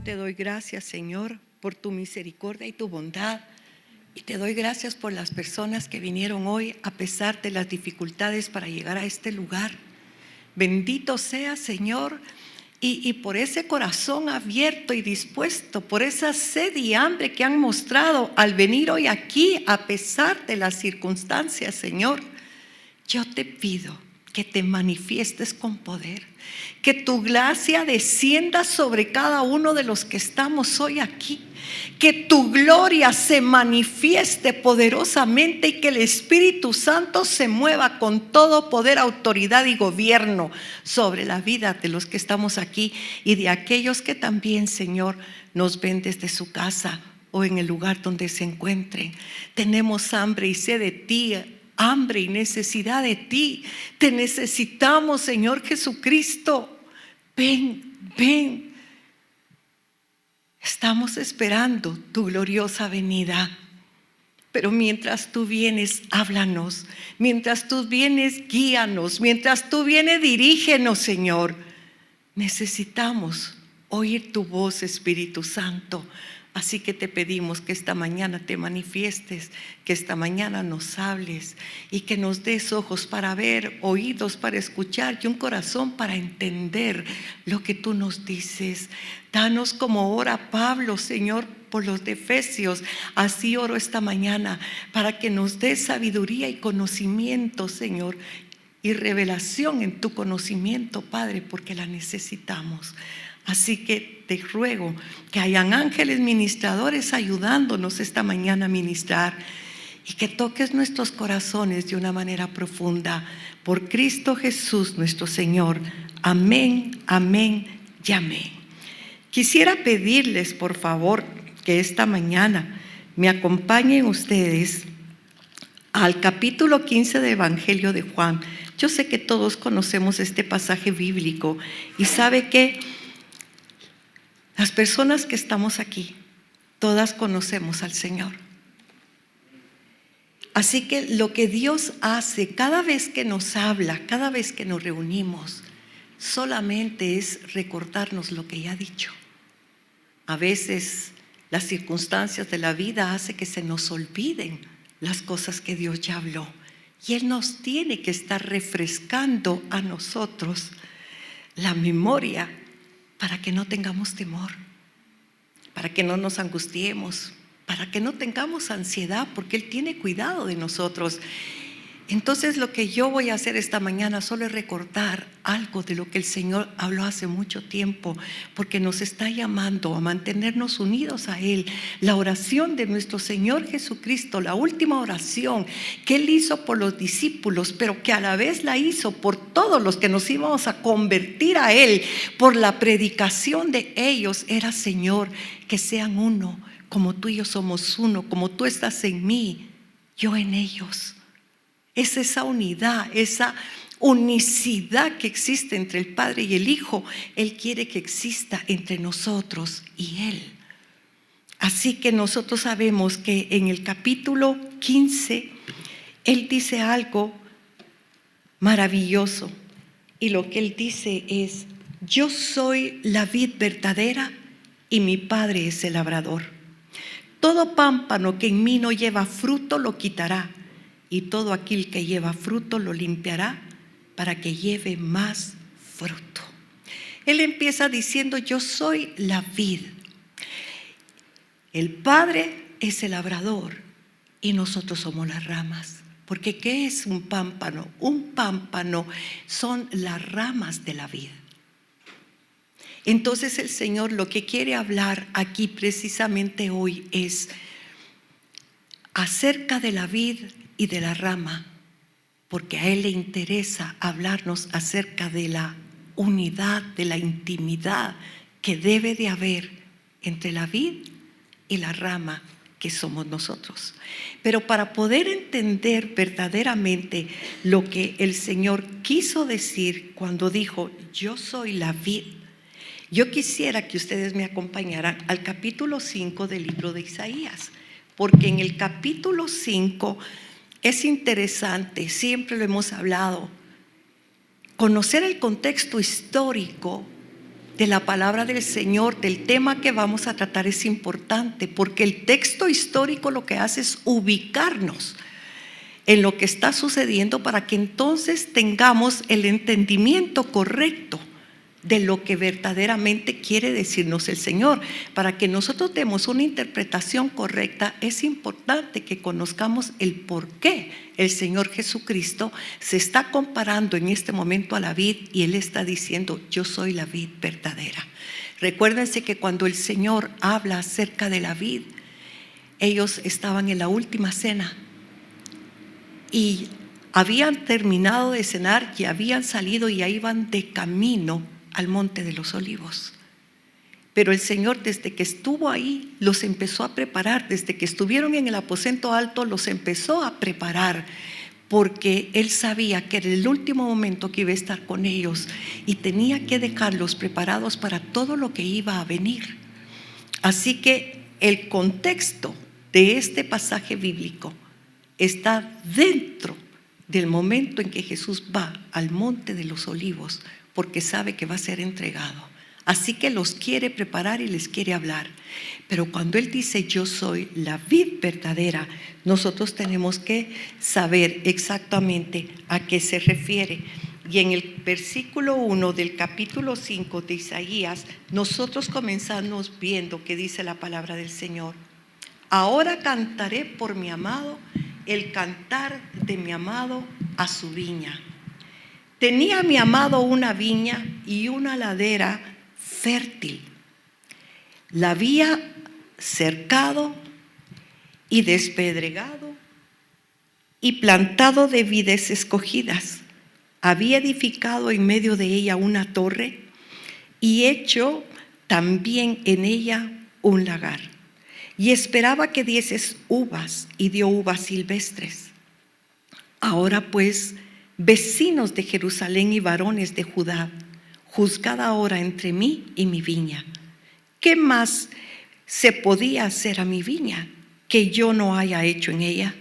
te doy gracias, Señor, por tu misericordia y tu bondad. Y te doy gracias por las personas que vinieron hoy a pesar de las dificultades para llegar a este lugar. Bendito sea, Señor, y por ese corazón abierto y dispuesto, por esa sed y hambre que han mostrado al venir hoy aquí a pesar de las circunstancias, Señor. Yo te pido que te manifiestes con poder, que tu gracia descienda sobre cada uno de los que estamos hoy aquí, que tu gloria se manifieste poderosamente y que el Espíritu Santo se mueva con todo poder, autoridad y gobierno sobre la vida de los que estamos aquí y de aquellos que también, Señor, nos ven desde su casa o en el lugar donde se encuentren. Tenemos hambre y sed de ti, hambre y necesidad de ti. Te necesitamos, Señor Jesucristo. Ven, ven. Estamos esperando tu gloriosa venida. Pero mientras tú vienes, háblanos. Mientras tú vienes, guíanos. Mientras tú vienes, dirígenos, Señor. Necesitamos oír tu voz, Espíritu Santo. Así que te pedimos que esta mañana te manifiestes, que esta mañana nos hables y que nos des ojos para ver, oídos para escuchar y un corazón para entender lo que tú nos dices. Danos como ora Pablo, Señor, por los de Efesios. Así oro esta mañana para que nos des sabiduría y conocimiento, Señor, y revelación en tu conocimiento, Padre, porque la necesitamos. Así que te ruego que hayan ángeles ministradores ayudándonos esta mañana a ministrar y que toques nuestros corazones de una manera profunda. Por Cristo Jesús nuestro Señor. Amén, amén y amén. Quisiera pedirles, por favor, que esta mañana me acompañen ustedes al capítulo 15 del Evangelio de Juan. Yo sé que todos conocemos este pasaje bíblico y sabe que las personas que estamos aquí, todas conocemos al Señor. Así que lo que Dios hace cada vez que nos habla, cada vez que nos reunimos, solamente es recordarnos lo que ya ha dicho. A veces las circunstancias de la vida hacen que se nos olviden las cosas que Dios ya habló. Y Él nos tiene que estar refrescando a nosotros la memoria para que no tengamos temor, para que no nos angustiemos, para que no tengamos ansiedad, porque Él tiene cuidado de nosotros. Entonces lo que yo voy a hacer esta mañana solo es recordar algo de lo que el Señor habló hace mucho tiempo, porque nos está llamando a mantenernos unidos a Él. La oración de nuestro Señor Jesucristo, la última oración que Él hizo por los discípulos, pero que a la vez la hizo por todos los que nos íbamos a convertir a Él, por la predicación de ellos, era: Señor, que sean uno, como tú y yo somos uno, como tú estás en mí, yo en ellos. Es esa unidad, esa unicidad que existe entre el Padre y el Hijo. Él quiere que exista entre nosotros y Él. Así que nosotros sabemos que en el capítulo 15, Él dice algo maravilloso. Y lo que Él dice es: yo soy la vid verdadera y mi Padre es el labrador. Todo pámpano que en mí no lleva fruto lo quitará, y todo aquel que lleva fruto lo limpiará para que lleve más fruto. Él empieza diciendo: yo soy la vid. El Padre es el labrador y nosotros somos las ramas. Porque ¿qué es un pámpano? Un pámpano son las ramas de la vid. Entonces el Señor lo que quiere hablar aquí precisamente hoy es acerca de la vid y de la rama, porque a Él le interesa hablarnos acerca de la unidad, de la intimidad que debe de haber entre la vid y la rama que somos nosotros. Pero para poder entender verdaderamente lo que el Señor quiso decir cuando dijo: yo soy la vid, yo quisiera que ustedes me acompañaran al capítulo 5 del libro de Isaías, porque en el capítulo 5 es interesante, siempre lo hemos hablado, conocer el contexto histórico de la palabra del Señor, del tema que vamos a tratar, es importante, porque el texto histórico lo que hace es ubicarnos en lo que está sucediendo para que entonces tengamos el entendimiento correcto de lo que verdaderamente quiere decirnos el Señor. Para que nosotros demos una interpretación correcta, es importante que conozcamos el por qué el Señor Jesucristo se está comparando en este momento a la vid, y Él está diciendo: yo soy la vid verdadera. Recuérdense que cuando el Señor habla acerca de la vid, ellos estaban en la última cena y habían terminado de cenar y habían salido y ya iban de camino al Monte de los Olivos. Pero el Señor, desde que estuvo ahí, los empezó a preparar. Desde que estuvieron en el aposento alto, los empezó a preparar, porque Él sabía que era el último momento que iba a estar con ellos y tenía que dejarlos preparados para todo lo que iba a venir. Así que el contexto de este pasaje bíblico está dentro del momento en que Jesús va al Monte de los Olivos, porque sabe que va a ser entregado. Así que los quiere preparar y les quiere hablar. Pero cuando Él dice: yo soy la vid verdadera, nosotros tenemos que saber exactamente a qué se refiere. Y en el versículo 1 del capítulo 5 de Isaías, nosotros comenzamos viendo que dice la palabra del Señor: ahora cantaré por mi amado el cantar de mi amado a su viña. Tenía mi amado una viña y una ladera fértil. La había cercado y despedregado y plantado de vides escogidas. Había edificado en medio de ella una torre y hecho también en ella un lagar. Y esperaba que dieses uvas, y dio uvas silvestres. Ahora pues, vecinos de Jerusalén y varones de Judá, juzgad ahora entre mí y mi viña. ¿Qué más se podía hacer a mi viña que yo no haya hecho en ella?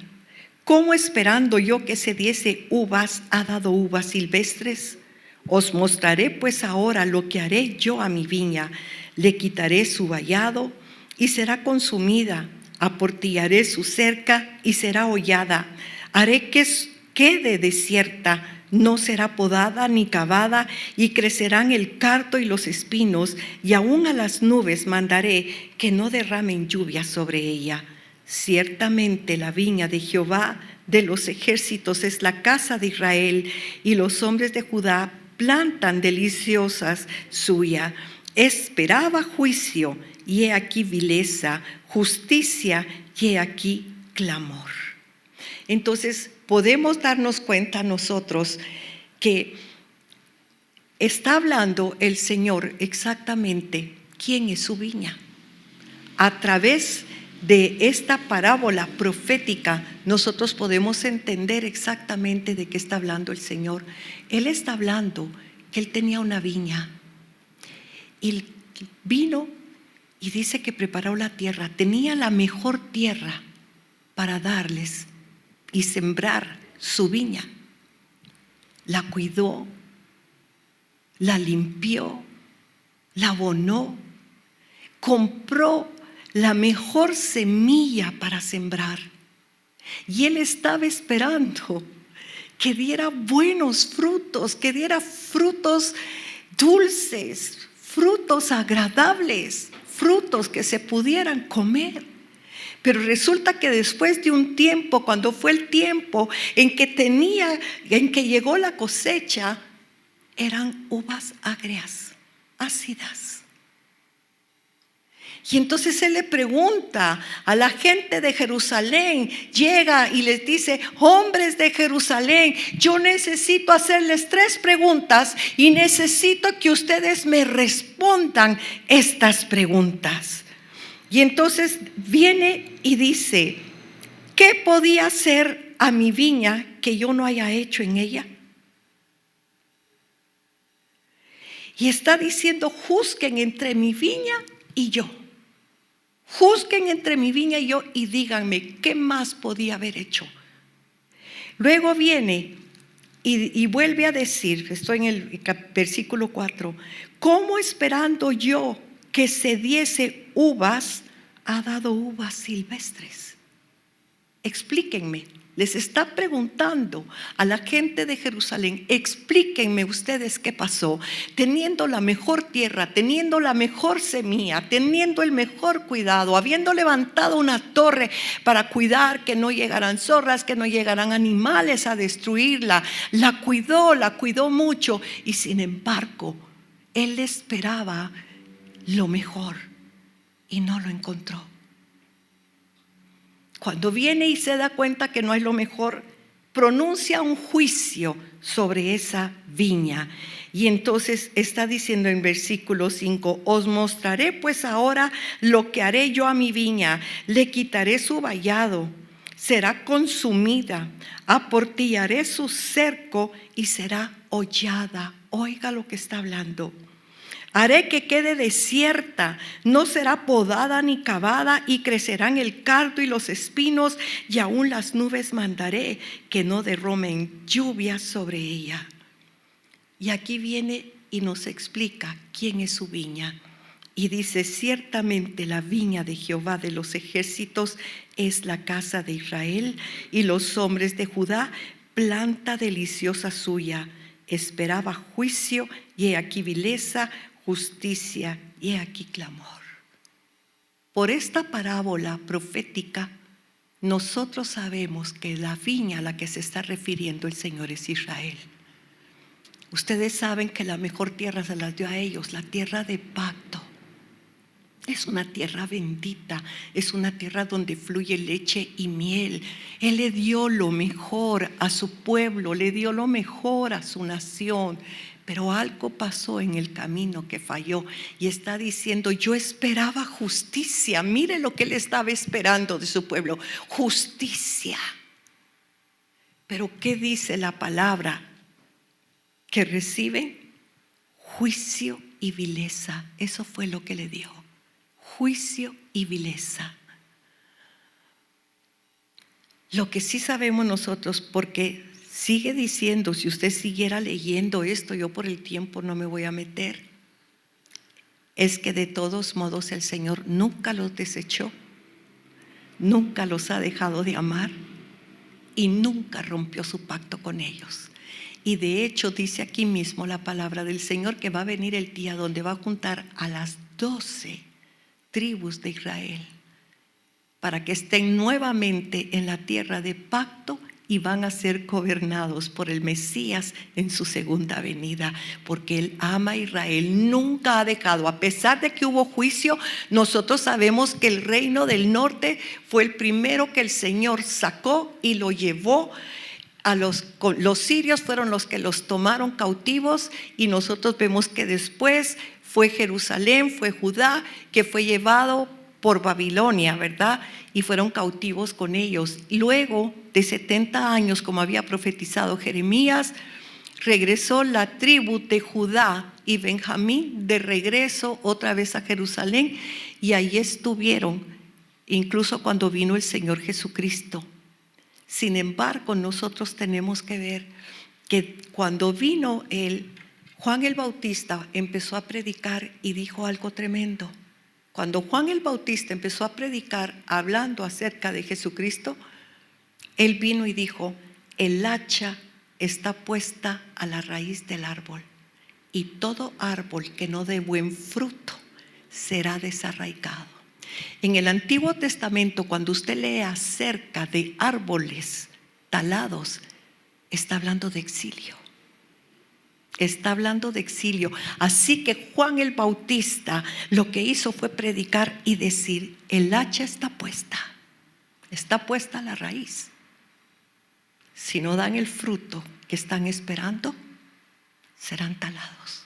¿Cómo, esperando yo que se diese uvas, ha dado uvas silvestres? Os mostraré pues ahora lo que haré yo a mi viña. Le quitaré su vallado y será consumida, aportillaré su cerca y será hollada, haré que quede desierta, no será podada ni cavada, y crecerán el cardo y los espinos, y aún a las nubes mandaré que no derramen lluvia sobre ella. Ciertamente la viña de Jehová de los ejércitos es la casa de Israel, y los hombres de Judá plantan deliciosas suya. Esperaba juicio, y he aquí vileza; justicia, y he aquí clamor. Entonces podemos darnos cuenta nosotros que está hablando el Señor exactamente quién es su viña. A través de esta parábola profética nosotros podemos entender exactamente de qué está hablando el Señor. Él está hablando que Él tenía una viña y vino y dice que preparó la tierra. Tenía la mejor tierra para darles y sembrar su viña. La cuidó, la limpió, la abonó, compró la mejor semilla para sembrar. Y Él estaba esperando que diera buenos frutos, que diera frutos dulces, frutos agradables, frutos que se pudieran comer. Pero resulta que después de un tiempo, cuando fue el tiempo en que llegó la cosecha, eran uvas agrias, ácidas. Y entonces Él le pregunta a la gente de Jerusalén, llega y les dice: hombres de Jerusalén, yo necesito hacerles 3 preguntas y necesito que ustedes me respondan estas preguntas. Y entonces viene y dice: ¿qué podía hacer a mi viña que yo no haya hecho en ella? Y está diciendo: juzguen entre mi viña y yo. Juzguen entre mi viña y yo y díganme qué más podía haber hecho. Luego viene Y vuelve a decir, estoy en el versículo 4, ¿cómo esperando yo que se diese uvas, ha dado uvas silvestres? Explíquenme. Les está preguntando a la gente de Jerusalén, explíquenme ustedes qué pasó, teniendo la mejor tierra, teniendo la mejor semilla, teniendo el mejor cuidado, habiendo levantado una torre para cuidar que no llegaran zorras, que no llegaran animales a destruirla. La cuidó mucho, y sin embargo, él esperaba lo mejor y no lo encontró. Cuando viene y se da cuenta que no es lo mejor, pronuncia un juicio sobre esa viña. Y entonces está diciendo en versículo 5, os mostraré pues ahora lo que haré yo a mi viña. Le quitaré su vallado, será consumida, aportillaré su cerco y será hollada. Oiga lo que está hablando. Haré que quede desierta, no será podada ni cavada, y crecerán el cardo y los espinos, y aún las nubes mandaré que no derromen lluvia sobre ella. Y aquí viene y nos explica quién es su viña. Y dice, ciertamente la viña de Jehová de los ejércitos es la casa de Israel, y los hombres de Judá, planta deliciosa suya. Esperaba juicio, y he aquí vileza, justicia, y he aquí clamor. Por esta parábola profética, nosotros sabemos que la viña a la que se está refiriendo el Señor es Israel. Ustedes saben que la mejor tierra se las dio a ellos, la tierra de pacto. Es una tierra bendita, es una tierra donde fluye leche y miel. Él le dio lo mejor a su pueblo, le dio lo mejor a su nación. Pero algo pasó en el camino que falló, y está diciendo, yo esperaba justicia. Mire lo que él estaba esperando de su pueblo, justicia. Pero ¿qué dice la palabra? Que reciben juicio y vileza. Eso fue lo que le dio, juicio y vileza. Lo que sí sabemos nosotros, porque sigue diciendo, si usted siguiera leyendo esto, yo por el tiempo no me voy a meter, es que de todos modos el Señor nunca los desechó, nunca los ha dejado de amar y nunca rompió su pacto con ellos. Y de hecho dice aquí mismo la palabra del Señor que va a venir el día donde va a juntar a las 12 tribus de Israel para que estén nuevamente en la tierra de pacto, y van a ser gobernados por el Mesías en su segunda venida, porque Él ama a Israel, nunca ha dejado. A pesar de que hubo juicio, nosotros sabemos que el reino del norte fue el primero que el Señor sacó y lo llevó. Los sirios fueron los que los tomaron cautivos, y nosotros vemos que después fue Jerusalén, fue Judá, que fue llevado por Babilonia, ¿verdad? Y fueron cautivos con ellos. Luego de 70 años, como había profetizado Jeremías, regresó la tribu de Judá y Benjamín de regreso otra vez a Jerusalén, y ahí estuvieron incluso cuando vino el Señor Jesucristo. Sin embargo, nosotros tenemos que ver que cuando vino Juan el Bautista empezó a predicar y dijo algo tremendo. Cuando Juan el Bautista empezó a predicar hablando acerca de Jesucristo, él vino y dijo, el hacha está puesta a la raíz del árbol, y todo árbol que no dé buen fruto será desarraigado. En el Antiguo Testamento, cuando usted lee acerca de árboles talados, está hablando de exilio. Está hablando de exilio. Así que Juan el Bautista lo que hizo fue predicar y decir, el hacha está puesta a la raíz. Si no dan el fruto que están esperando, serán talados.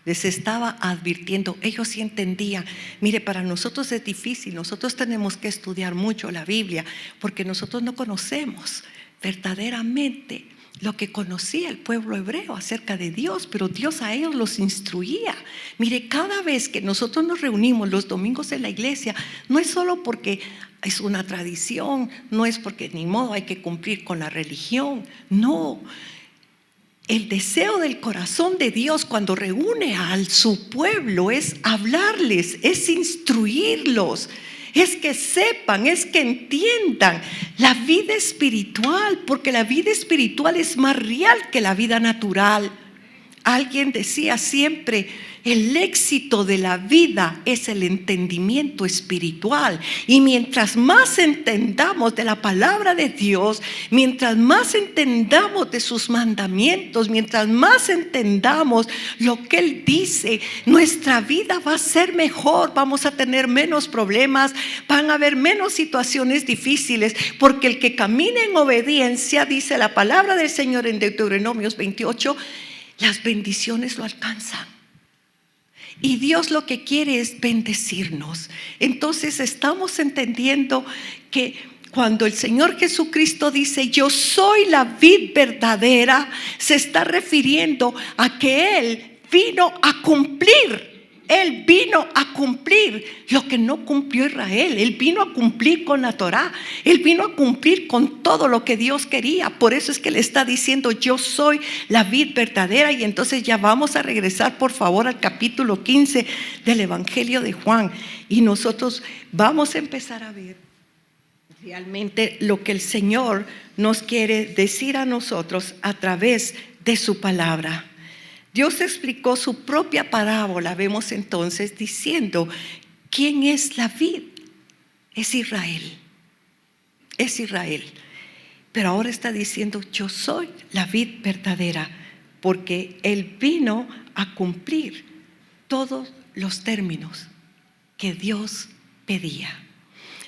Les estaba advirtiendo, ellos sí entendían. Mire, para nosotros es difícil, nosotros tenemos que estudiar mucho la Biblia, porque nosotros no conocemos verdaderamente lo que conocía el pueblo hebreo acerca de Dios, pero Dios a ellos los instruía. Mire, cada vez que nosotros nos reunimos los domingos en la iglesia, no es solo porque es una tradición, no es porque ni modo hay que cumplir con la religión, no. El deseo del corazón de Dios cuando reúne a su pueblo es hablarles, es instruirlos, es que sepan, es que entiendan la vida espiritual, porque la vida espiritual es más real que la vida natural. Alguien decía siempre, el éxito de la vida es el entendimiento espiritual. Y mientras más entendamos de la palabra de Dios, mientras más entendamos de sus mandamientos, mientras más entendamos lo que Él dice, nuestra vida va a ser mejor, vamos a tener menos problemas, van a haber menos situaciones difíciles, porque el que camina en obediencia, dice la palabra del Señor en Deuteronomios 28, las bendiciones lo alcanzan. Y Dios lo que quiere es bendecirnos. Entonces estamos entendiendo que cuando el Señor Jesucristo dice yo soy la vid verdadera, se está refiriendo a que Él vino a cumplir. Él vino a cumplir lo que no cumplió Israel. Él vino a cumplir con la Torá. Él vino a cumplir con todo lo que Dios quería. Por eso es que le está diciendo yo soy la vid verdadera. Y entonces ya vamos a regresar por favor al capítulo 15 del Evangelio de Juan. Y nosotros vamos a empezar a ver realmente lo que el Señor nos quiere decir a nosotros a través de su palabra. Dios explicó su propia parábola, vemos entonces, diciendo, ¿quién es la vid? Es Israel. Es Israel. Pero ahora está diciendo, yo soy la vid verdadera, porque Él vino a cumplir todos los términos que Dios pedía.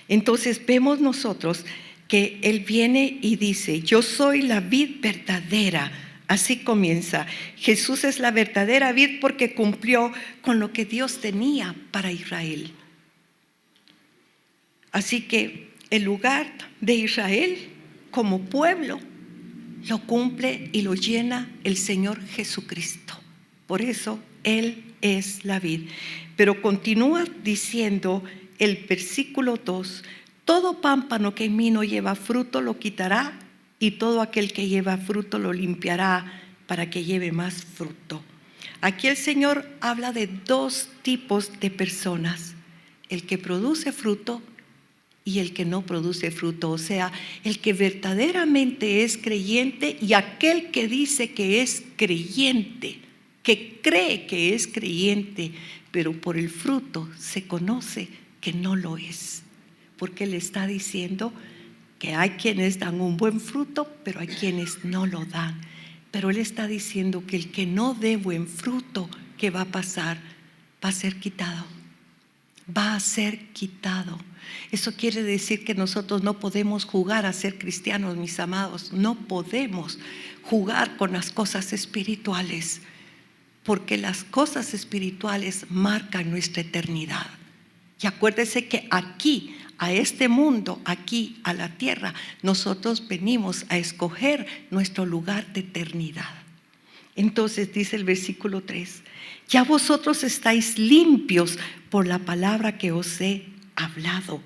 Entonces vemos nosotros que Él viene y dice, yo soy la vid verdadera. Así comienza. Jesús es la verdadera vid porque cumplió con lo que Dios tenía para Israel. Así que el lugar de Israel como pueblo lo cumple y lo llena el Señor Jesucristo. Por eso Él es la vid. Pero continúa diciendo el versículo 2, todo pámpano que en mí no lleva fruto lo quitará, y todo aquel que lleva fruto lo limpiará para que lleve más fruto. Aquí el Señor habla de dos tipos de personas, el que produce fruto y el que no produce fruto, o sea, el que verdaderamente es creyente y aquel que dice que es creyente, que cree que es creyente, pero por el fruto se conoce que no lo es, porque le está diciendo que hay quienes dan un buen fruto, pero hay quienes no lo dan. Pero Él está diciendo que el que no dé buen fruto, ¿qué va a pasar? Va a ser quitado. Va a ser quitado. Eso quiere decir que nosotros no podemos jugar a ser cristianos, mis amados. No podemos jugar con las cosas espirituales, porque las cosas espirituales marcan nuestra eternidad. Y acuérdese que aquí, a este mundo, aquí a la tierra, nosotros venimos a escoger nuestro lugar de eternidad. Entonces dice el versículo 3, ya vosotros estáis limpios por la palabra que os he hablado.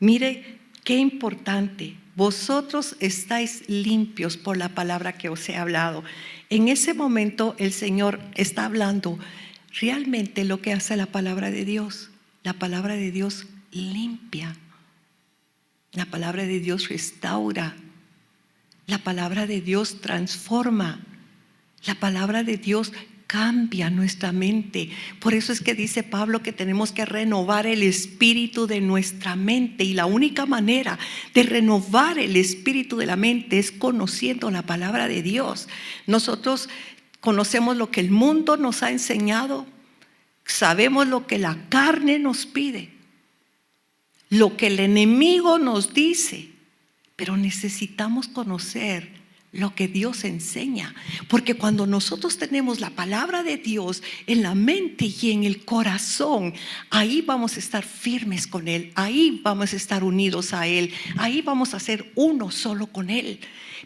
Mire qué importante, vosotros estáis limpios por la palabra que os he hablado. En ese momento el Señor está hablando realmente lo que hace la palabra de Dios. La palabra de Dios limpia. La palabra de Dios restaura. La palabra de Dios transforma. La palabra de Dios cambia nuestra mente. Por eso es que dice Pablo que tenemos que renovar el espíritu de nuestra mente. Y la única manera de renovar el espíritu de la mente es conociendo la palabra de Dios. Nosotros conocemos lo que el mundo nos ha enseñado. Sabemos lo que la carne nos pide, lo que el enemigo nos dice, pero necesitamos conocer lo que Dios enseña, porque cuando nosotros tenemos la palabra de Dios en la mente y en el corazón, ahí vamos a estar firmes con Él, ahí vamos a estar unidos a Él, ahí vamos a ser uno solo con Él.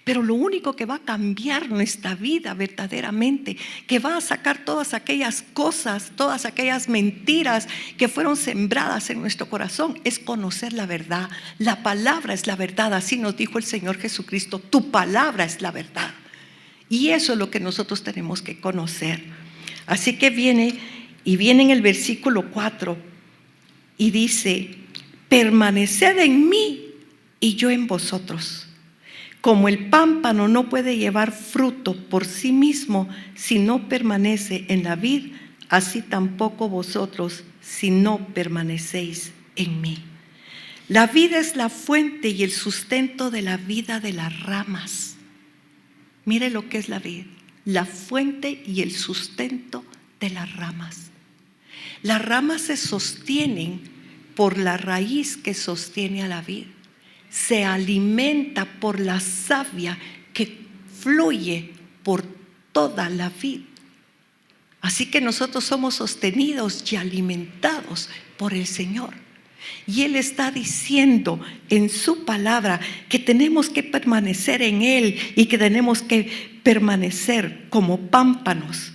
Pero lo único que va a cambiar nuestra vida verdaderamente, que va a sacar todas aquellas cosas, todas aquellas mentiras que fueron sembradas en nuestro corazón, es conocer la verdad. La palabra es la verdad, así nos dijo el Señor Jesucristo, tu palabra es la verdad. Y eso es lo que nosotros tenemos que conocer. Así que viene en el versículo 4 y dice: permaneced en mí y yo en vosotros. Como el pámpano no puede llevar fruto por sí mismo si no permanece en la vid, así tampoco vosotros si no permanecéis en mí. La vid es la fuente y el sustento de la vida de las ramas. Mire lo que es la vid, la fuente y el sustento de las ramas. Las ramas se sostienen por la raíz que sostiene a la vid. Se alimenta por la savia que fluye por toda la vid. Así que nosotros somos sostenidos y alimentados por el Señor. Y Él está diciendo en su palabra que tenemos que permanecer en Él y que tenemos que permanecer como pámpanos,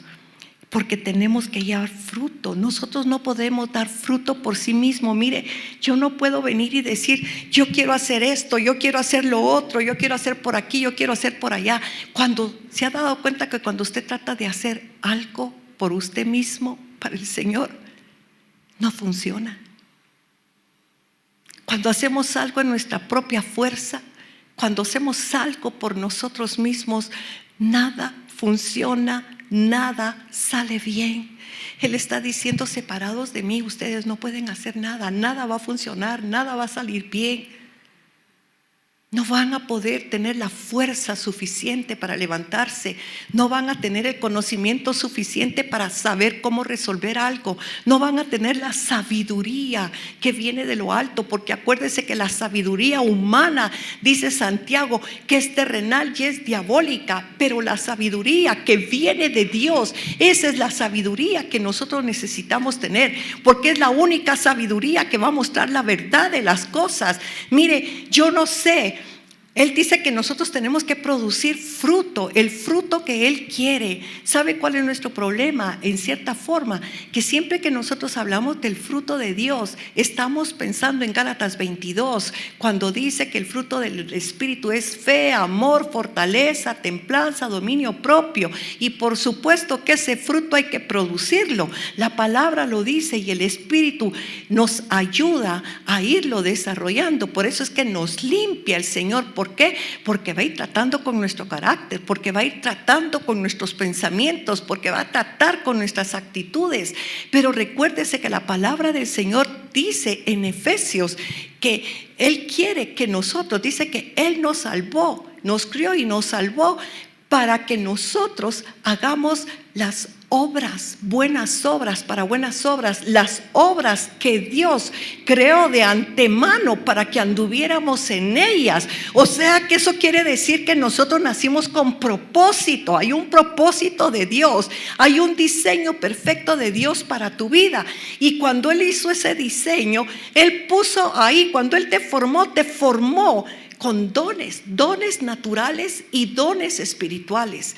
porque tenemos que llevar fruto. Nosotros no podemos dar fruto por sí mismo. Mire, yo no puedo venir y decir: yo quiero hacer esto, yo quiero hacer lo otro, yo quiero hacer por aquí, yo quiero hacer por allá. Cuando se ha dado cuenta que cuando usted trata de hacer algo por usted mismo, para el Señor, no funciona. Cuando hacemos algo en nuestra propia fuerza, cuando hacemos algo por nosotros mismos, nada funciona, nada sale bien. Él está diciendo: separados de mí, ustedes no pueden hacer nada, nada va a funcionar, nada va a salir bien. No van a poder tener la fuerza suficiente para levantarse. No van a tener el conocimiento suficiente para saber cómo resolver algo. No van a tener la sabiduría que viene de lo alto, porque acuérdese que la sabiduría humana, dice Santiago, que es terrenal y es diabólica, pero la sabiduría que viene de Dios, esa es la sabiduría que nosotros necesitamos tener, porque es la única sabiduría que va a mostrar la verdad de las cosas. Mire, yo no sé. Él dice que nosotros tenemos que producir fruto, el fruto que Él quiere. ¿Sabe cuál es nuestro problema? En cierta forma, que siempre que nosotros hablamos del fruto de Dios, estamos pensando en Gálatas 22, cuando dice que el fruto del Espíritu es fe, amor, fortaleza, templanza, dominio propio. Y por supuesto que ese fruto hay que producirlo. La palabra lo dice y el Espíritu nos ayuda a irlo desarrollando. Por eso es que nos limpia el Señor. ¿Por qué? Porque va a ir tratando con nuestro carácter, porque va a ir tratando con nuestros pensamientos, porque va a tratar con nuestras actitudes. Pero recuérdese que la palabra del Señor dice en Efesios que Él quiere que nosotros, dice que Él nos salvó, nos crió y nos salvó para que nosotros hagamos las obras, buenas obras, para buenas obras, las obras que Dios creó de antemano para que anduviéramos en ellas. O sea que eso quiere decir que nosotros nacimos con propósito. Hay un propósito de Dios, hay un diseño perfecto de Dios para tu vida. Y cuando Él hizo ese diseño, Él puso ahí, cuando Él te formó con dones naturales y dones espirituales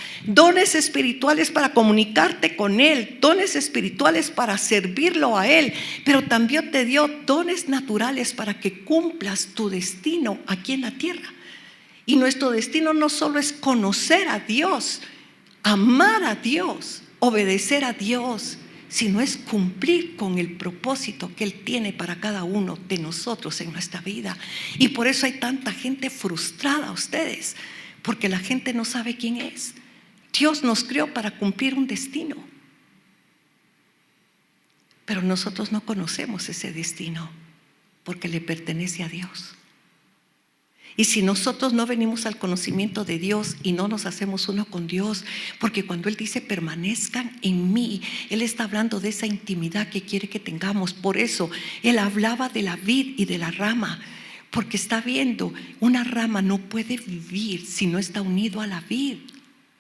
para comunicarte con Él, dones espirituales para servirlo a Él, pero también te dio dones naturales para que cumplas tu destino aquí en la tierra. Y nuestro destino no solo es conocer a Dios, amar a Dios, obedecer a Dios, sino es cumplir con el propósito que Él tiene para cada uno de nosotros en nuestra vida. Y por eso hay tanta gente frustrada, ustedes, porque la gente no sabe quién es. Dios nos creó para cumplir un destino, pero nosotros no conocemos ese destino porque le pertenece a Dios. Y si nosotros no venimos al conocimiento de Dios y no nos hacemos uno con Dios, porque cuando Él dice permanezcan en mí, Él está hablando de esa intimidad que quiere que tengamos. Por eso Él hablaba de la vid y de la rama, porque está viendo, una rama no puede vivir si no está unido a la vid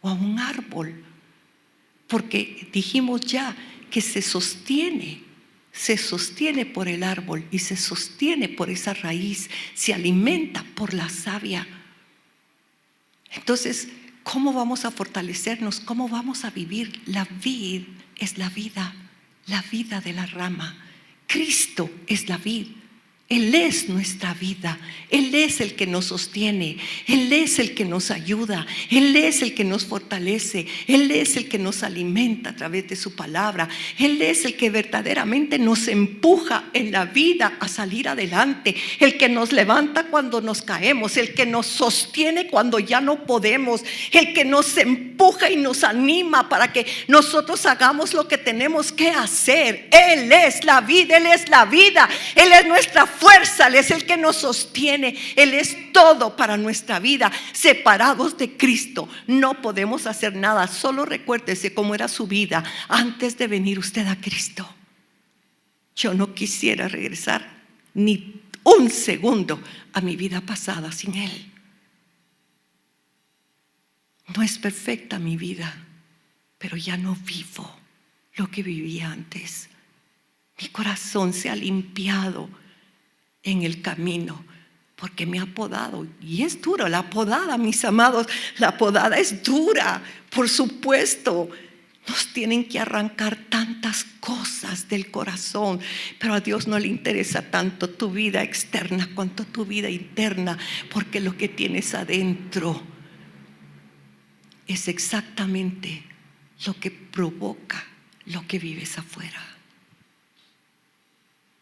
o a un árbol, porque dijimos ya que se sostiene por el árbol y se sostiene por esa raíz, se alimenta por la savia. Entonces, ¿cómo vamos a fortalecernos? ¿Cómo vamos a vivir? La vid es la vida de la rama. Cristo es la vid. Él es nuestra vida, Él es el que nos sostiene, Él es el que nos ayuda, Él es el que nos fortalece, Él es el que nos alimenta a través de su palabra, Él es el que verdaderamente nos empuja en la vida a salir adelante, el que nos levanta cuando nos caemos, el que nos sostiene cuando ya no podemos, el que nos empuja y nos anima para que nosotros hagamos lo que tenemos que hacer. Él es la vida, Él es la vida, Él es nuestra fuerza, Él es el que nos sostiene, Él es todo para nuestra vida. Separados de Cristo no podemos hacer nada. Solo recuérdese cómo era su vida antes de venir usted a Cristo. Yo no quisiera regresar ni un segundo a mi vida pasada sin Él. No es perfecta mi vida, pero ya no vivo lo que vivía antes. Mi corazón se ha limpiado en el camino, porque me ha podado. Y es duro la podada, mis amados. La podada es dura, por supuesto. Nos tienen que arrancar tantas cosas del corazón, pero a Dios no le interesa tanto tu vida externa cuanto tu vida interna, porque lo que tienes adentro es exactamente lo que provoca lo que vives afuera.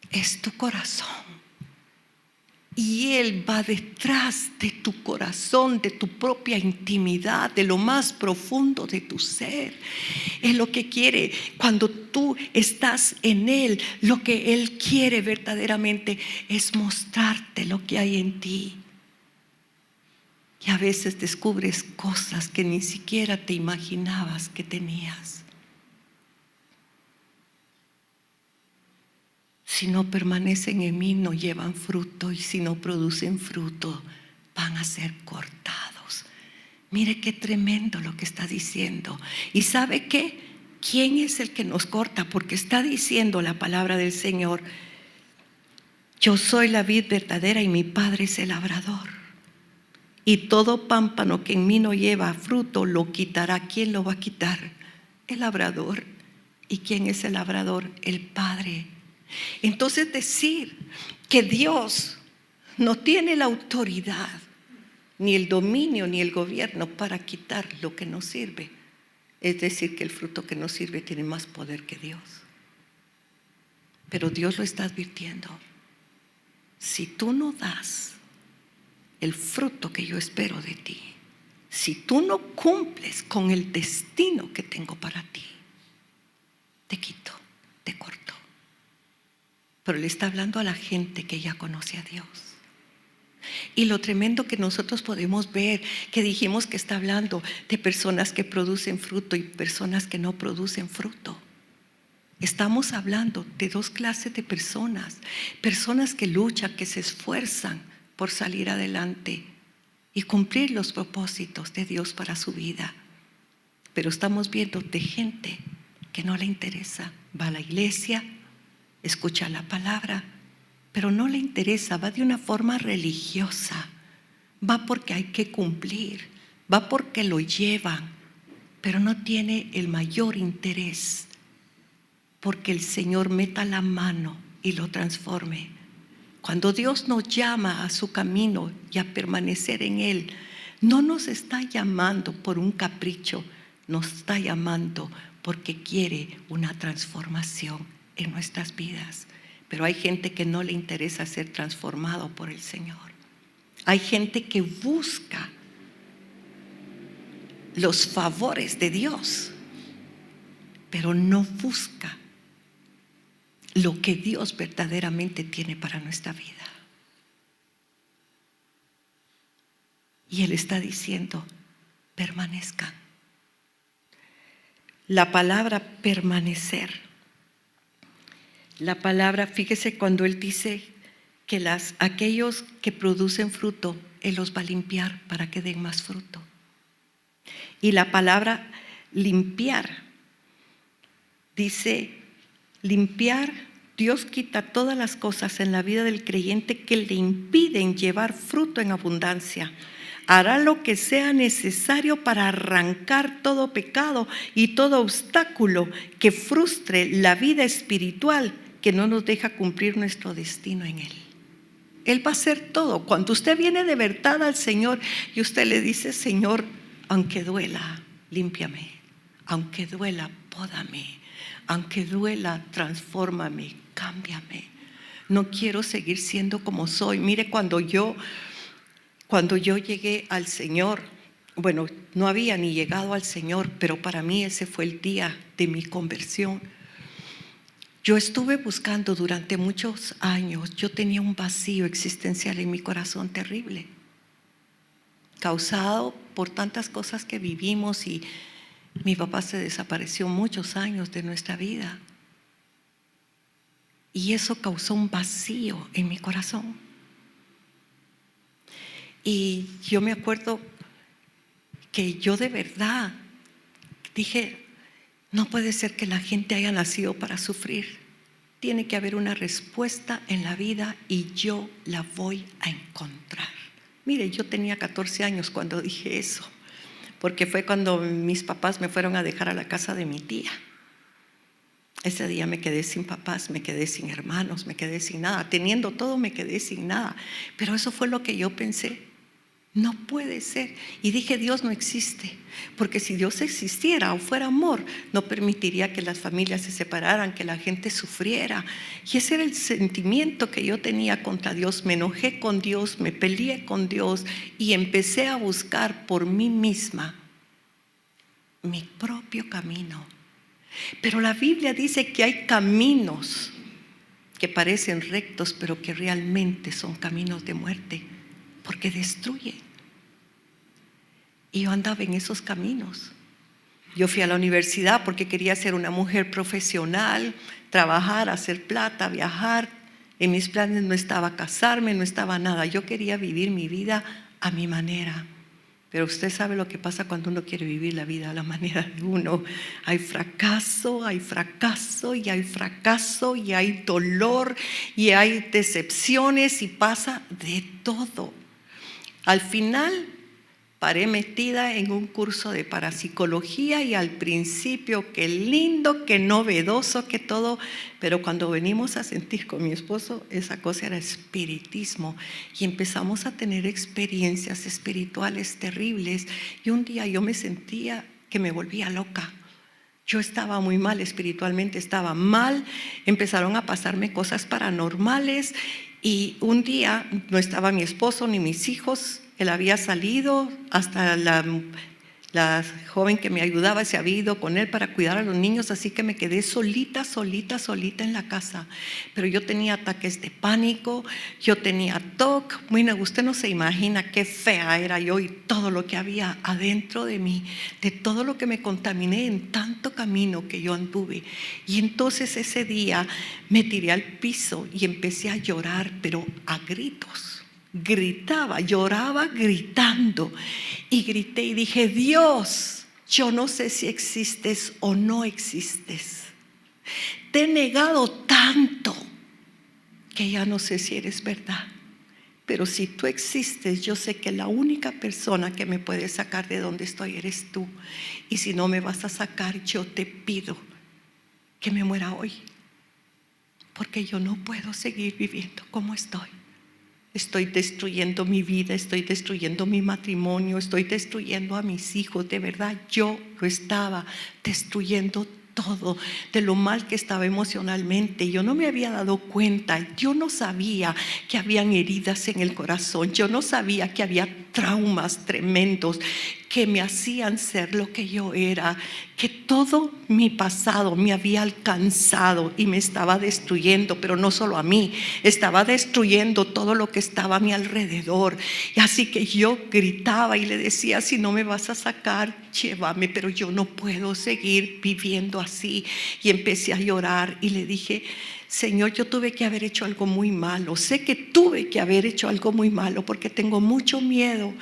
Es tu corazón. Y Él va detrás de tu corazón, de tu propia intimidad, de lo más profundo de tu ser. Es lo que quiere. Cuando tú estás en Él, lo que Él quiere verdaderamente es mostrarte lo que hay en ti. Y a veces descubres cosas que ni siquiera te imaginabas que tenías. Si no permanecen en mí, no llevan fruto, y si no producen fruto, van a ser cortados. Mire qué tremendo lo que está diciendo. ¿Y sabe qué? ¿Quién es el que nos corta? Porque está diciendo la palabra del Señor: yo soy la vid verdadera y mi Padre es el labrador. Y todo pámpano que en mí no lleva fruto lo quitará. ¿Quién lo va a quitar? El labrador. ¿Y quién es el labrador? El Padre. Entonces, decir que Dios no tiene la autoridad, ni el dominio, ni el gobierno para quitar lo que no sirve, es decir, que el fruto que no sirve tiene más poder que Dios. Pero Dios lo está advirtiendo: si tú no das el fruto que yo espero de ti, si tú no cumples con el destino que tengo para ti, te quito, te corto. Pero le está hablando a la gente que ya conoce a Dios. Y lo tremendo que nosotros podemos ver, que dijimos que está hablando de personas que producen fruto y personas que no producen fruto. Estamos hablando de dos clases de personas. Personas que luchan, que se esfuerzan por salir adelante y cumplir los propósitos de Dios para su vida. Pero estamos viendo de gente que no le interesa. Va a la iglesia, escucha la palabra, pero no le interesa. Va de una forma religiosa. Va porque hay que cumplir. Va porque lo llevan, pero no tiene el mayor interés porque el Señor meta la mano y lo transforme. Cuando Dios nos llama a su camino y a permanecer en Él, no nos está llamando por un capricho, nos está llamando porque quiere una transformación en nuestras vidas. Pero hay gente que no le interesa ser transformado por el Señor. Hay gente que busca los favores de Dios, pero no busca lo que Dios verdaderamente tiene para nuestra vida. Y Él está diciendo: permanezcan. La palabra permanecer, la palabra, fíjese cuando Él dice que aquellos que producen fruto, Él los va a limpiar para que den más fruto. Y la palabra limpiar, dice limpiar. Dios quita todas las cosas en la vida del creyente que le impiden llevar fruto en abundancia. Hará lo que sea necesario para arrancar todo pecado y todo obstáculo que frustre la vida espiritual, que no nos deja cumplir nuestro destino en Él. Él va a hacer todo. Cuando usted viene de verdad al Señor y usted le dice: Señor, aunque duela, límpiame. Aunque duela, pódame. Aunque duela, transfórmame, cámbiame. No quiero seguir siendo como soy. Mire, cuando yo llegué al Señor, bueno, no había ni llegado al Señor, pero para mí ese fue el día de mi conversión. Yo estuve buscando durante muchos años. Yo tenía un vacío existencial en mi corazón terrible, causado por tantas cosas que vivimos, y mi papá se desapareció muchos años de nuestra vida. Y eso causó un vacío en mi corazón. Y yo me acuerdo que yo de verdad dije: no puede ser que la gente haya nacido para sufrir. Tiene que haber una respuesta en la vida y yo la voy a encontrar. Mire, yo tenía 14 años cuando dije eso, porque fue cuando mis papás me fueron a dejar a la casa de mi tía. Ese día me quedé sin papás, me quedé sin hermanos, me quedé sin nada. Teniendo todo, me quedé sin nada. Pero eso fue lo que yo pensé. No puede ser. Y dije: Dios no existe, porque si Dios existiera o fuera amor, no permitiría que las familias se separaran, que la gente sufriera. Y ese era el sentimiento que yo tenía contra Dios. Me enojé con Dios, me peleé con Dios y empecé a buscar por mí misma mi propio camino. Pero la Biblia dice que hay caminos que parecen rectos, pero que realmente son caminos de muerte, porque destruye. Y yo andaba en esos caminos. Yo fui a la universidad porque quería ser una mujer profesional, trabajar, hacer plata, viajar. En mis planes no estaba casarme, no estaba nada. Yo quería vivir mi vida a mi manera. Pero usted sabe lo que pasa cuando uno quiere vivir la vida a la manera de uno. Hay fracaso, hay fracaso, y hay fracaso, y hay dolor, y hay decepciones, y pasa de todo. Al final paré metida en un curso de parapsicología, y al principio qué lindo, qué novedoso, qué todo, pero cuando venimos a sentir con mi esposo, esa cosa era espiritismo, y empezamos a tener experiencias espirituales terribles. Y un día yo me sentía que me volvía loca. Yo estaba muy mal espiritualmente, estaba mal, empezaron a pasarme cosas paranormales, y un día no estaba mi esposo ni mis hijos. Él había salido, hasta la joven que me ayudaba se había ido con él para cuidar a los niños, así que me quedé solita en la casa. Pero yo tenía ataques de pánico, yo tenía TOC. Bueno, usted no se imagina qué fea era yo y todo lo que había adentro de mí, de todo lo que me contaminé en tanto camino que yo anduve. Y entonces ese día me tiré al piso y empecé a llorar, pero a gritos. Gritaba, lloraba gritando, y grité y dije: Dios, yo no sé si existes o no existes. Te he negado tanto que ya no sé si eres verdad. Pero si tú existes, yo sé que la única persona que me puede sacar de donde estoy eres tú. Y si no me vas a sacar, yo te pido que me muera hoy, porque yo no puedo seguir viviendo como estoy. Estoy destruyendo mi vida, estoy destruyendo mi matrimonio, estoy destruyendo a mis hijos. De verdad, yo lo estaba destruyendo todo, de lo mal que estaba emocionalmente. Yo no me había dado cuenta, yo no sabía que habían heridas en el corazón, yo no sabía que había traumas tremendos que me hacían ser lo que yo era, que todo mi pasado me había alcanzado y me estaba destruyendo, pero no solo a mí, estaba destruyendo todo lo que estaba a mi alrededor. Y así que yo gritaba y le decía: si no me vas a sacar, llévame, pero yo no puedo seguir viviendo así. Y empecé a llorar y le dije: Señor, yo tuve que haber hecho algo muy malo. Sé que tuve que haber hecho algo muy malo porque tengo mucho miedo.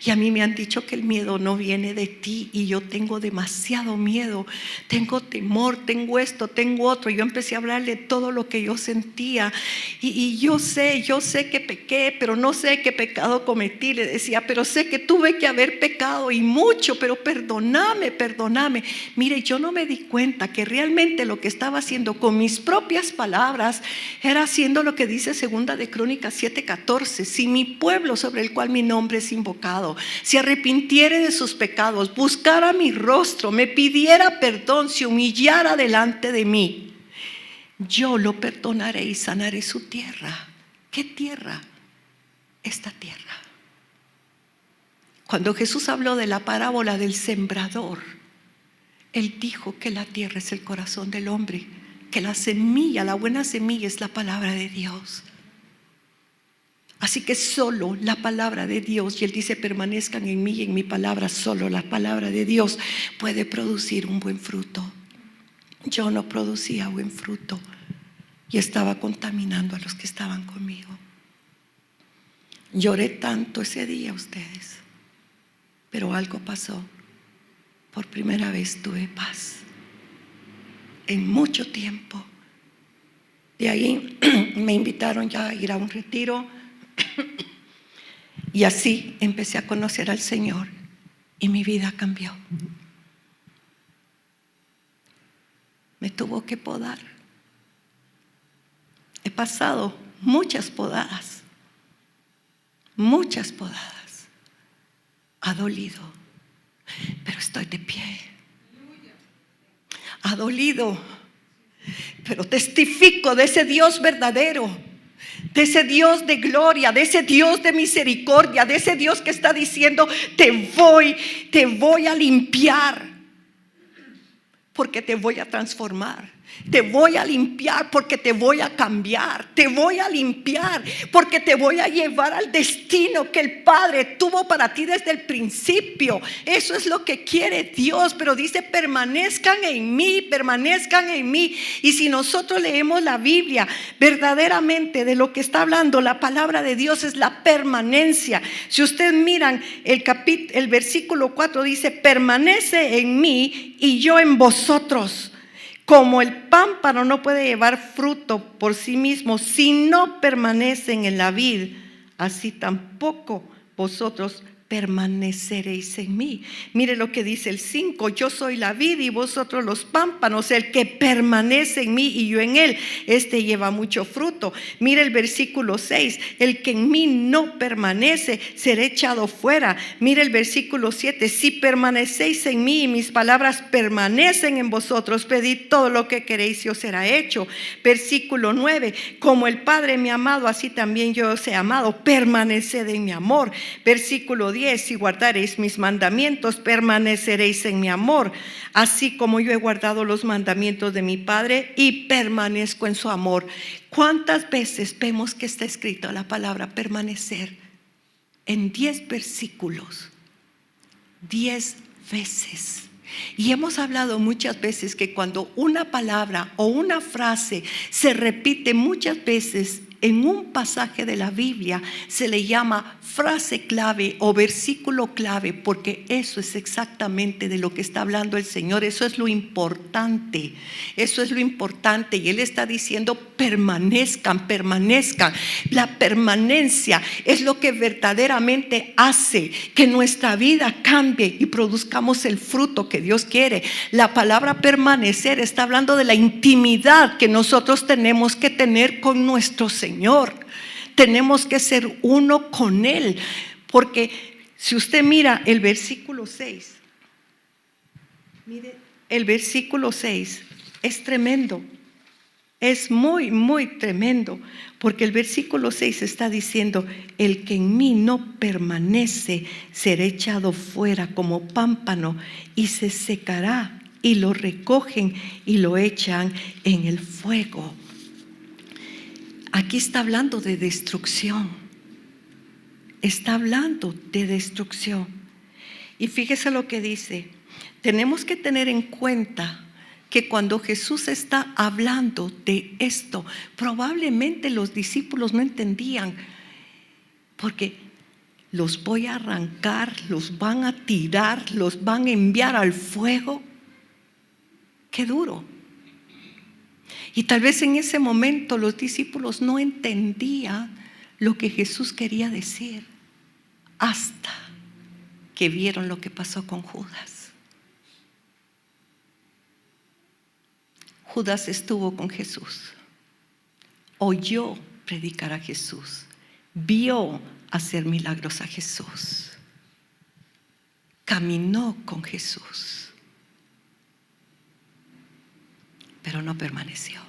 Y a mí me han dicho que el miedo no viene de ti, y yo tengo demasiado miedo. Tengo temor, tengo esto, tengo otro. Yo empecé a hablarle todo lo que yo sentía. Y yo sé que pequé, pero no sé qué pecado cometí. Le decía: pero sé que tuve que haber pecado y mucho, pero perdóname, perdóname. Mire, yo no me di cuenta que realmente lo que estaba haciendo con mis propias palabras palabras era haciendo lo que dice Segunda de Crónicas 7:14. Si mi pueblo sobre el cual mi nombre es invocado se arrepintiere de sus pecados, buscara mi rostro, me pidiera perdón, se humillara delante de mí, yo lo perdonaré y sanaré su tierra. ¿Qué tierra? Esta tierra. Cuando Jesús habló de la parábola del sembrador, Él dijo que la tierra es el corazón del hombre, que la semilla, la buena semilla es la palabra de Dios. Así que solo la palabra de Dios, y Él dice permanezcan en mí y en mi palabra, solo la palabra de Dios puede producir un buen fruto. Yo no producía buen fruto y estaba contaminando a los que estaban conmigo. Lloré tanto ese día, ustedes, pero algo pasó. Por primera vez tuve paz en mucho tiempo. De ahí me invitaron ya a ir a un retiro y así empecé a conocer al Señor y mi vida cambió. Me tuvo que podar. He pasado muchas podadas. Ha dolido, pero estoy de pie. Ha dolido, pero testifico de ese Dios verdadero, de ese Dios de gloria, de ese Dios de misericordia, de ese Dios que está diciendo te voy a limpiar porque te voy a transformar. Te voy a limpiar porque te voy a cambiar. Te voy a limpiar porque te voy a llevar al destino que el Padre tuvo para ti desde el principio. Eso es lo que quiere Dios, pero dice permanezcan en mí, permanezcan en mí. Y si nosotros leemos la Biblia, verdaderamente de lo que está hablando la palabra de Dios es la permanencia. Si ustedes miran el versículo 4 dice permanece en mí y yo en vosotros. Como el pámpano no puede llevar fruto por sí mismo si no permanecen en la vid, así tampoco vosotros permaneceréis en mí. Mire lo que dice el 5, yo soy la vid y vosotros los pámpanos, el que permanece en mí y yo en él, este lleva mucho fruto. Mire el versículo 6, el que en mí no permanece será echado fuera. Mire el versículo 7, si permanecéis en mí y mis palabras permanecen en vosotros, pedid todo lo que queréis y os será hecho. Versículo 9, como el Padre me ha amado, así también yo os he amado, permaneced en mi amor. Versículo 10, si guardaréis mis mandamientos, permaneceréis en mi amor, así como yo he guardado los mandamientos de mi Padre y permanezco en su amor. ¿Cuántas veces vemos que está escrito la palabra permanecer? En 10 versículos, 10 veces. Y hemos hablado muchas veces que cuando una palabra o una frase se repite muchas veces en un pasaje de la Biblia, se le llama frase clave o versículo clave, porque eso es exactamente de lo que está hablando el Señor. Eso es lo importante. Eso es lo importante. Y Él está diciendo permanezcan, permanezcan. La permanencia es lo que verdaderamente hace que nuestra vida cambie y produzcamos el fruto que Dios quiere. La palabra permanecer está hablando de la intimidad que nosotros tenemos que tener con nuestro Señor. Tenemos que ser uno con Él, porque si usted mira el versículo 6, mire, el versículo 6 es tremendo, es muy, muy tremendo, porque el versículo 6 está diciendo, el que en mí no permanece será echado fuera como pámpano y se secará, y lo recogen y lo echan en el fuego. Aquí está hablando de destrucción. Está hablando de destrucción. Y fíjese lo que dice. Tenemos que tener en cuenta que cuando Jesús está hablando de esto, probablemente los discípulos no entendían, porque los voy a arrancar, los van a tirar, los van a enviar al fuego. Qué duro. Y tal vez en ese momento los discípulos no entendían lo que Jesús quería decir hasta que vieron lo que pasó con Judas. Judas estuvo con Jesús oyó predicar a Jesús, vio hacer milagros a Jesús, caminó con Jesús, pero no permaneció.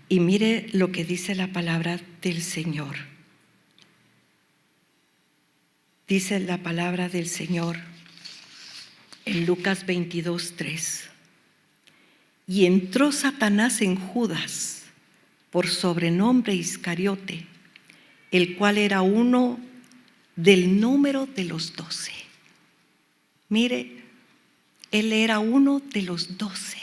Y mire lo que dice la palabra del Señor. Dice la palabra del Señor en Lucas 22:3. Y entró Satanás en Judas, por sobrenombre Iscariote, el cual era uno del número de los 12. Mire, él era uno de los 12.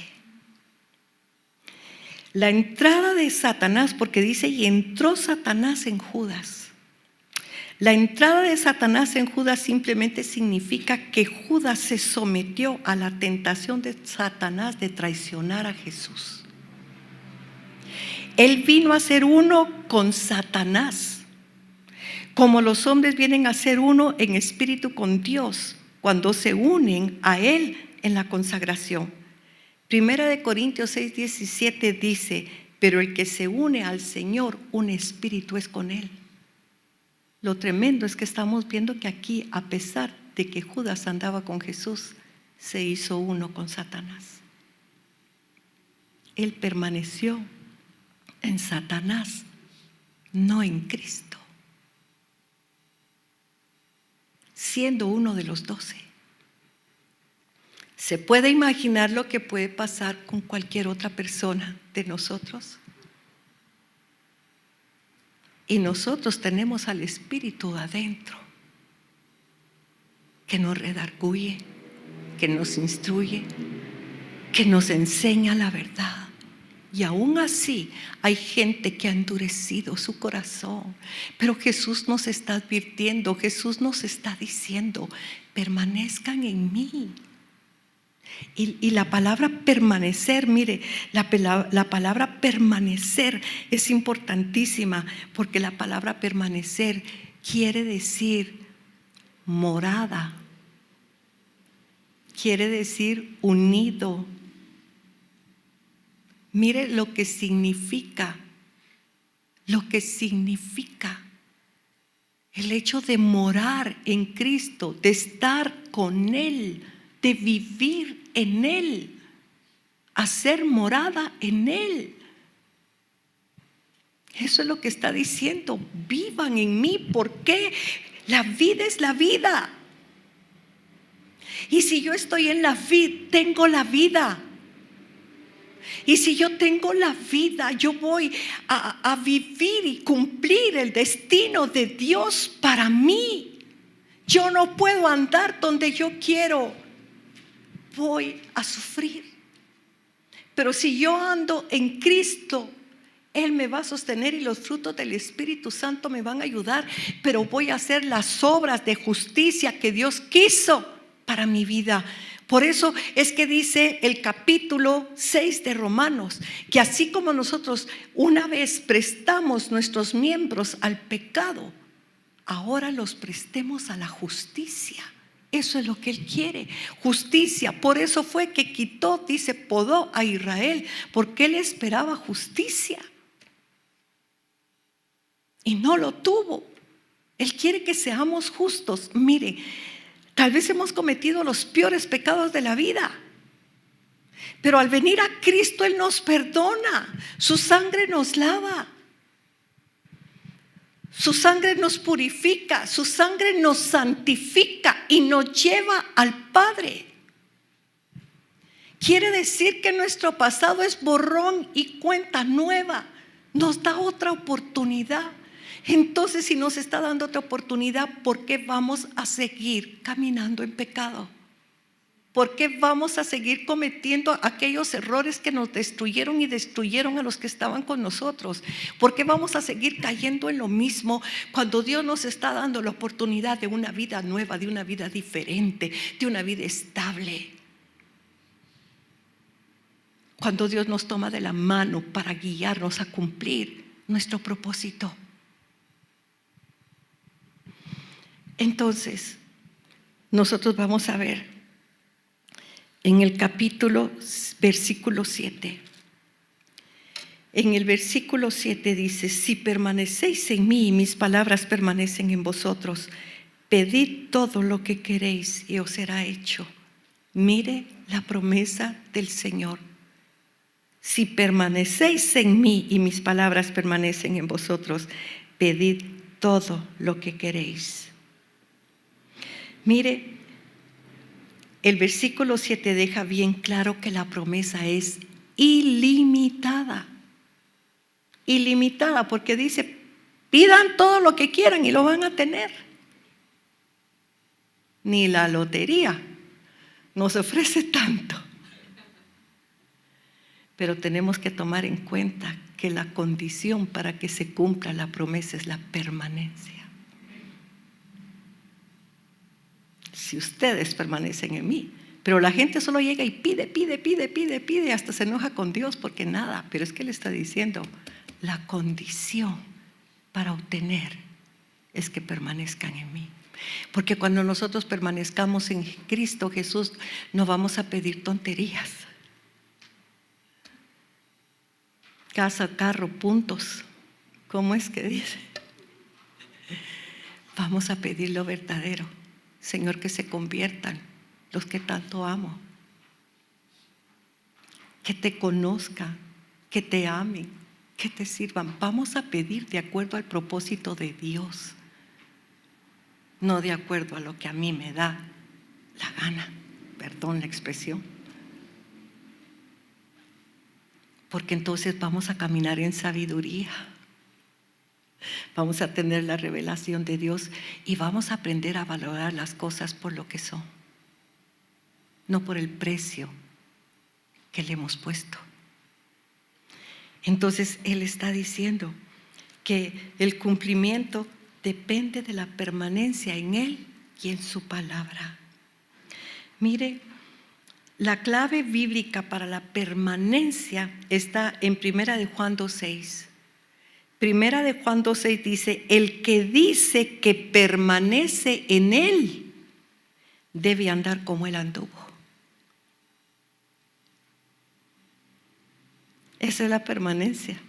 La entrada de Satanás, porque dice, y entró Satanás en Judas. La entrada de Satanás en Judas simplemente significa que Judas se sometió a la tentación de Satanás de traicionar a Jesús. Él vino a ser uno con Satanás, como los hombres vienen a ser uno en espíritu con Dios cuando se unen a Él en la consagración. Primera de Corintios 6:17 dice, pero el que se une al Señor, un espíritu es con Él. Lo tremendo es que estamos viendo que aquí, a pesar de que Judas andaba con Jesús, se hizo uno con Satanás. Él permaneció en Satanás, no en Cristo, siendo uno de los 12. ¿Se puede imaginar lo que puede pasar con cualquier otra persona de nosotros? Y nosotros tenemos al Espíritu adentro, que nos redarguye, que nos instruye, que nos enseña la verdad. Y aún así hay gente que ha endurecido su corazón. Pero Jesús nos está advirtiendo, Jesús nos está diciendo, permanezcan en mí. Y la palabra permanecer, mire, la palabra permanecer es importantísima, porque la palabra permanecer quiere decir morada, quiere decir unido. Mire lo que significa el hecho de morar en Cristo, de estar con Él, de vivir en Él, hacer morada en Él. Eso es lo que está diciendo, vivan en mí. ¿Por qué? La vida es la vida. Y si yo estoy en la vida, tengo la vida. Y si yo tengo la vida, yo voy a vivir y cumplir el destino de Dios para mí. Yo no puedo andar donde yo quiero. Voy a sufrir. Pero si yo ando en Cristo, Él me va a sostener y los frutos del Espíritu Santo me van a ayudar. Pero voy a hacer las obras de justicia que Dios quiso para mi vida. Por eso es que dice el capítulo 6 de Romanos, que así como nosotros una vez prestamos nuestros miembros al pecado, ahora los prestemos a la justicia. Eso es lo que Él quiere, justicia. Por eso fue que quitó, dice, podó a Israel, porque Él esperaba justicia. Y no lo tuvo. Él quiere que seamos justos. Mire, tal vez hemos cometido los peores pecados de la vida, pero al venir a Cristo Él nos perdona. Su sangre nos lava. Su sangre nos purifica, su sangre nos santifica y nos lleva al Padre. Quiere decir que nuestro pasado es borrón y cuenta nueva. Nos da otra oportunidad. Entonces, si nos está dando otra oportunidad, ¿por qué vamos a seguir caminando en pecado? ¿Por qué vamos a seguir cometiendo aquellos errores que nos destruyeron y destruyeron a los que estaban con nosotros? ¿Por qué vamos a seguir cayendo en lo mismo cuando Dios nos está dando la oportunidad de una vida nueva, de una vida diferente, de una vida estable? Cuando Dios nos toma de la mano para guiarnos a cumplir nuestro propósito. Entonces, nosotros vamos a ver en el capítulo, versículo 7. En el versículo 7 dice: si permanecéis en mí y mis palabras permanecen en vosotros, pedid todo lo que queréis y os será hecho. Mire la promesa del Señor. Si permanecéis en mí y mis palabras permanecen en vosotros, pedid todo lo que queréis. Mire, el versículo 7 deja bien claro que la promesa es ilimitada. Ilimitada, porque dice: pidan todo lo que quieran y lo van a tener. Ni la lotería nos ofrece tanto. Pero tenemos que tomar en cuenta que la condición para que se cumpla la promesa es la permanencia. Si ustedes permanecen en mí. Pero la gente solo llega y pide, hasta se enoja con Dios porque nada. Pero es que Él está diciendo: la condición para obtener es que permanezcan en mí. Porque cuando nosotros permanezcamos en Cristo Jesús, no vamos a pedir tonterías. Casa, carro, puntos. ¿Cómo es que dice? Vamos a pedir lo verdadero. Señor, que se conviertan los que tanto amo. Que te conozcan, que te amen, que te sirvan. Vamos a pedir de acuerdo al propósito de Dios, no de acuerdo a lo que a mí me da la gana. Perdón la expresión. Porque entonces vamos a caminar en sabiduría. Vamos a tener la revelación de Dios y vamos a aprender a valorar las cosas por lo que son, no por el precio que le hemos puesto. Entonces Él está diciendo que el cumplimiento depende de la permanencia en Él y en su palabra. Mire, la clave bíblica para la permanencia está en 1 de Juan 2:6. 1 de Juan 2:6 dice: el que dice que permanece en Él debe andar como Él anduvo. Esa es la permanencia.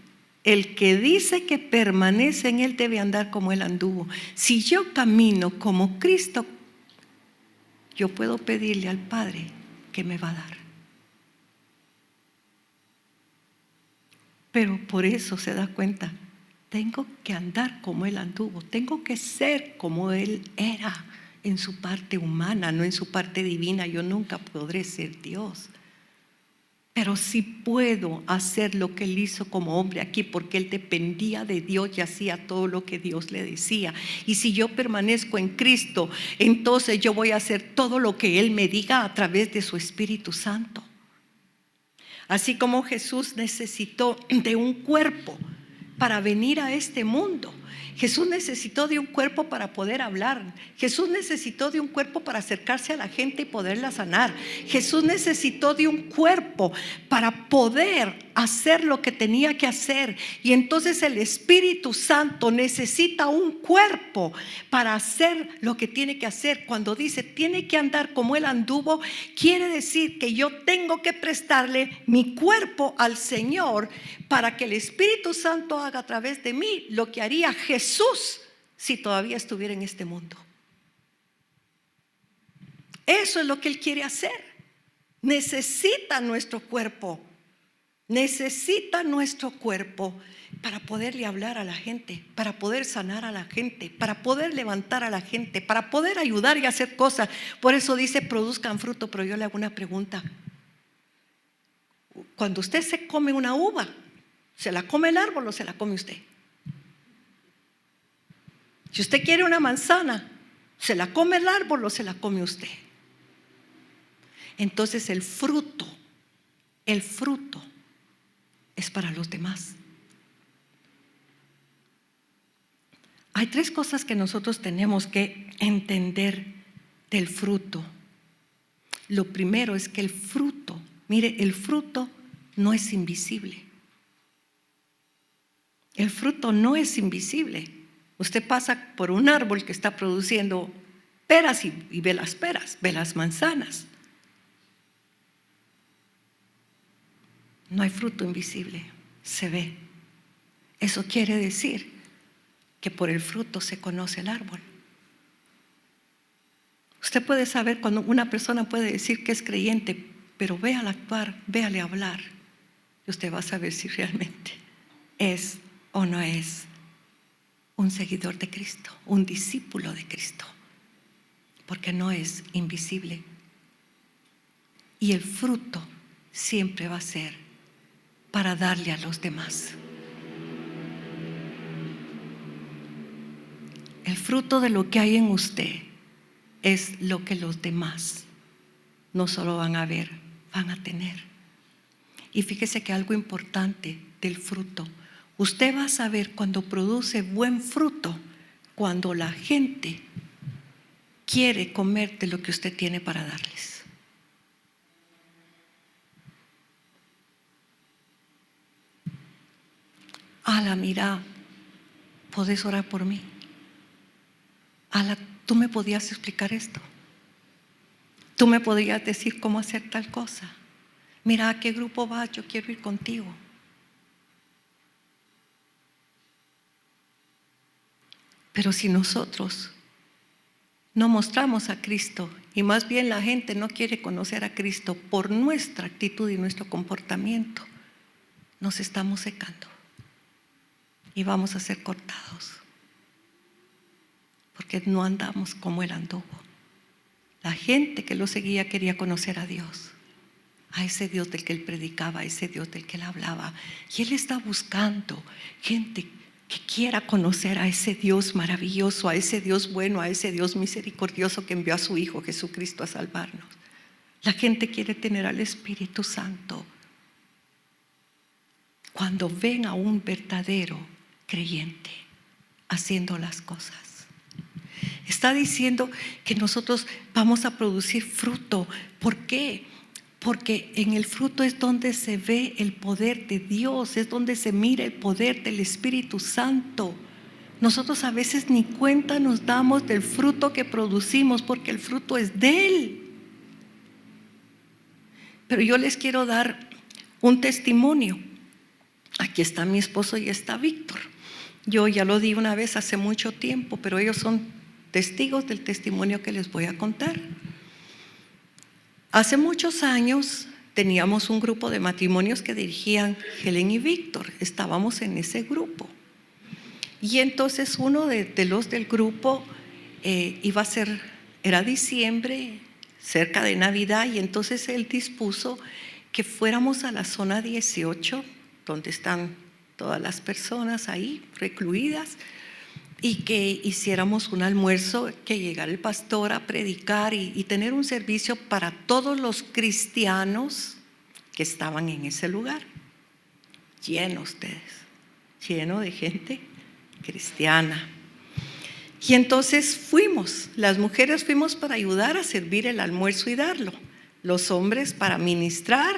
El que dice que permanece en Él debe andar como Él anduvo. Si yo camino como Cristo, yo puedo pedirle al Padre que me va a dar. Pero por eso se da cuenta, tengo que andar como Él anduvo, tengo que ser como Él era en su parte humana, no en su parte divina. Yo nunca podré ser Dios, pero sí puedo hacer lo que Él hizo como hombre aquí, porque Él dependía de Dios y hacía todo lo que Dios le decía. Y si yo permanezco en Cristo, entonces yo voy a hacer todo lo que Él me diga a través de su Espíritu Santo. Así como Jesús necesitó de un cuerpo para venir a este mundo. Jesús necesitó de un cuerpo para poder hablar. Jesús necesitó de un cuerpo para acercarse a la gente y poderla sanar. Jesús necesitó de un cuerpo para poder hacer lo que tenía que hacer. Y entonces el Espíritu Santo necesita un cuerpo para hacer lo que tiene que hacer. Cuando dice tiene que andar como Él anduvo, quiere decir que yo tengo que prestarle mi cuerpo al Señor para que el Espíritu Santo haga a través de mí lo que haría Jesús si todavía estuviera en este mundo. Eso es lo que Él quiere hacer. Necesita nuestro cuerpo. Necesita nuestro cuerpo para poderle hablar a la gente, para poder sanar a la gente, para poder levantar a la gente, para poder ayudar y hacer cosas. Por eso dice produzcan fruto. Pero yo le hago una pregunta. Cuando usted se come una uva, ¿se la come el árbol o se la come usted? Si usted quiere una manzana, ¿se la come el árbol o se la come usted? Entonces el fruto es para los demás. Hay tres cosas que nosotros tenemos que entender del fruto. Lo primero es que el fruto, mire, el fruto no es invisible. El fruto no es invisible. Usted pasa por un árbol que está produciendo peras y ve las peras, ve las manzanas. No hay fruto invisible. se ve. Eso quiere decir que por el fruto se conoce el árbol. Usted puede saber cuando una persona puede decir que es creyente, pero véale actuar, véale hablar, y usted va a saber si realmente es o no es un seguidor de Cristo, un discípulo de Cristo, porque no es invisible. Y el fruto siempre va a ser para darle a los demás. El fruto de lo que hay en usted es lo que los demás no solo van a ver, van a tener. Y fíjese que algo importante del fruto, usted va a saber cuando produce buen fruto, cuando la gente quiere comer de lo que usted tiene para darles. Ala, mira, ¿podés orar por mí? Ala, tú me podías explicar esto. Tú me podrías decir cómo hacer tal cosa. Mira, ¿a qué grupo vas? Yo quiero ir contigo. Pero si nosotros no mostramos a Cristo y más bien la gente no quiere conocer a Cristo por nuestra actitud y nuestro comportamiento, nos estamos secando y vamos a ser cortados porque no andamos como Él anduvo. La gente que lo seguía quería conocer a Dios, a ese Dios del que Él predicaba, a ese Dios del que Él hablaba, y Él está buscando gente que quiera conocer a ese Dios maravilloso, a ese Dios bueno, a ese Dios misericordioso que envió a su Hijo Jesucristo a salvarnos. La gente quiere tener al Espíritu Santo. Cuando ven a un verdadero creyente haciendo las cosas, está diciendo que nosotros vamos a producir fruto. ¿Por qué? Porque en el fruto es donde se ve el poder de Dios, es donde se mira el poder del Espíritu Santo. Nosotros a veces ni cuenta nos damos del fruto que producimos porque el fruto es de Él. Pero yo les quiero dar un testimonio. Aquí está mi esposo y está Víctor. Yo ya lo di una vez hace mucho tiempo, pero ellos son testigos del testimonio que les voy a contar. Hace muchos años teníamos un grupo de matrimonios que dirigían Helen y Víctor. Estábamos en ese grupo. Y entonces uno de los del grupo era diciembre, cerca de Navidad, y entonces él dispuso que fuéramos a la zona 18, donde están todas las personas ahí recluidas, y que hiciéramos un almuerzo, que llegara el pastor a predicar y tener un servicio para todos los cristianos que estaban en ese lugar. Lleno de gente cristiana. Y entonces las mujeres fuimos para ayudar a servir el almuerzo y darlo, los hombres para ministrar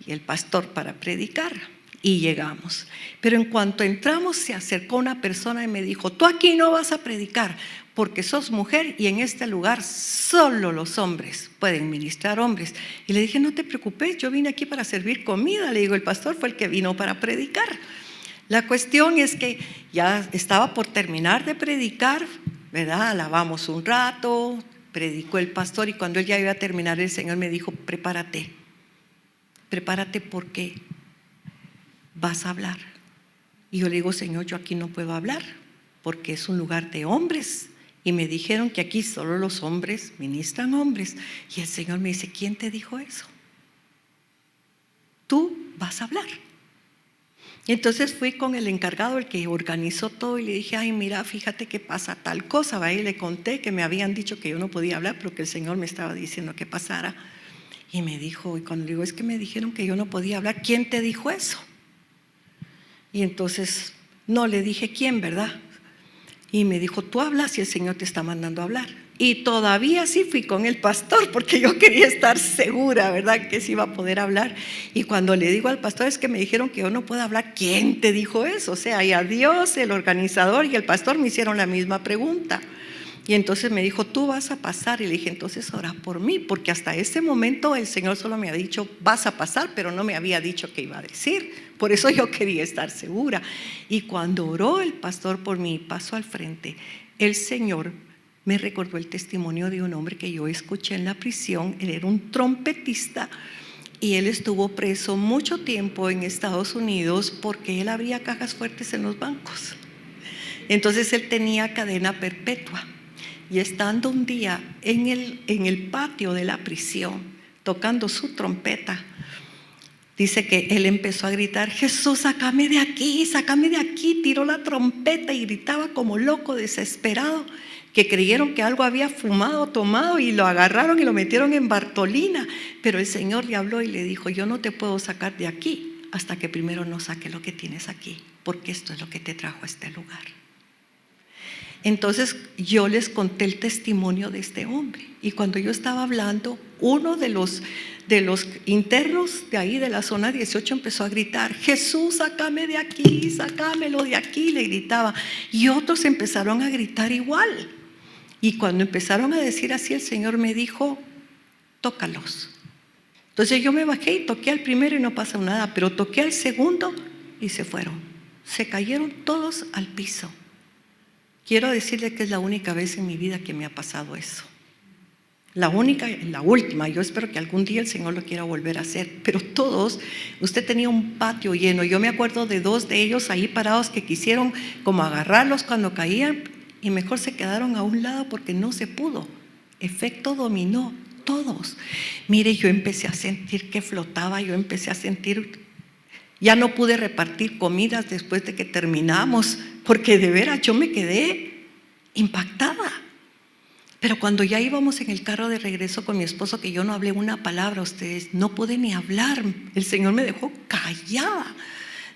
y el pastor para predicar. Y llegamos. Pero en cuanto entramos, se acercó una persona y me dijo: tú aquí no vas a predicar porque sos mujer y en este lugar solo los hombres pueden ministrar hombres. Y le dije: no te preocupes, yo vine aquí para servir comida. Le digo, el pastor fue el que vino para predicar. La cuestión es que ya estaba por terminar de predicar, ¿verdad? Alabamos un rato, predicó el pastor, y cuando él ya iba a terminar, el Señor me dijo: prepárate porque vas a hablar. Y yo le digo: Señor, yo aquí no puedo hablar porque es un lugar de hombres y me dijeron que aquí solo los hombres ministran hombres. Y el Señor me dice: ¿quién te dijo eso? Tú vas a hablar. Y entonces fui con el encargado, el que organizó todo, y le dije: ay, mira, fíjate que pasa tal cosa. Y le conté que me habían dicho que yo no podía hablar, pero que el Señor me estaba diciendo que pasara. Y me dijo, y cuando le digo: es que me dijeron que yo no podía hablar. ¿Quién te dijo eso? Y entonces no le dije quién, ¿verdad? Y me dijo: tú hablas y el Señor te está mandando a hablar. Y todavía sí fui con el pastor porque yo quería estar segura, ¿verdad?, que sí iba a poder hablar. Y cuando le digo al pastor: es que me dijeron que yo no puedo hablar. ¿Quién te dijo eso? O sea, y a Dios, el organizador y el pastor me hicieron la misma pregunta. Y entonces me dijo, tú vas a pasar. Y le dije, entonces ora por mí, porque hasta ese momento el Señor solo me ha dicho, vas a pasar, pero no me había dicho qué iba a decir. Por eso yo quería estar segura. Y cuando oró el pastor por mí, pasó al frente, el Señor me recordó el testimonio de un hombre que yo escuché en la prisión. Él era un trompetista y él estuvo preso mucho tiempo en Estados Unidos porque él abría cajas fuertes en los bancos. Entonces él tenía cadena perpetua. Y estando un día en el patio de la prisión, tocando su trompeta, dice que él empezó a gritar, Jesús, sácame de aquí, sácame de aquí. Tiró la trompeta y gritaba como loco, desesperado, que creyeron que algo había fumado, tomado, y lo agarraron y lo metieron en Bartolina. Pero el Señor le habló y le dijo, yo no te puedo sacar de aquí hasta que primero no saque lo que tienes aquí, porque esto es lo que te trajo a este lugar. Entonces yo les conté el testimonio de este hombre, y cuando yo estaba hablando, uno de los internos de ahí de la zona 18 empezó a gritar, Jesús, sácame de aquí, sácamelo de aquí, le gritaba, y otros empezaron a gritar igual. Y cuando empezaron a decir así, el Señor me dijo, tócalos. Entonces yo me bajé y toqué al primero y no pasó nada, pero toqué al segundo y se fueron, se cayeron todos al piso. Quiero decirle que es la única vez en mi vida que me ha pasado eso. La única, la última. Yo espero que algún día el Señor lo quiera volver a hacer. Pero todos, usted tenía un patio lleno. Yo me acuerdo de dos de ellos ahí parados que quisieron como agarrarlos cuando caían y mejor se quedaron a un lado porque no se pudo. Efecto dominó, todos. Mire, yo empecé a sentir que flotaba, yo empecé a sentir... Ya no pude repartir comidas después de que terminamos, porque de veras yo me quedé impactada. Pero cuando ya íbamos en el carro de regreso con mi esposo, que yo no hablé una palabra a ustedes, no pude ni hablar. El Señor me dejó callada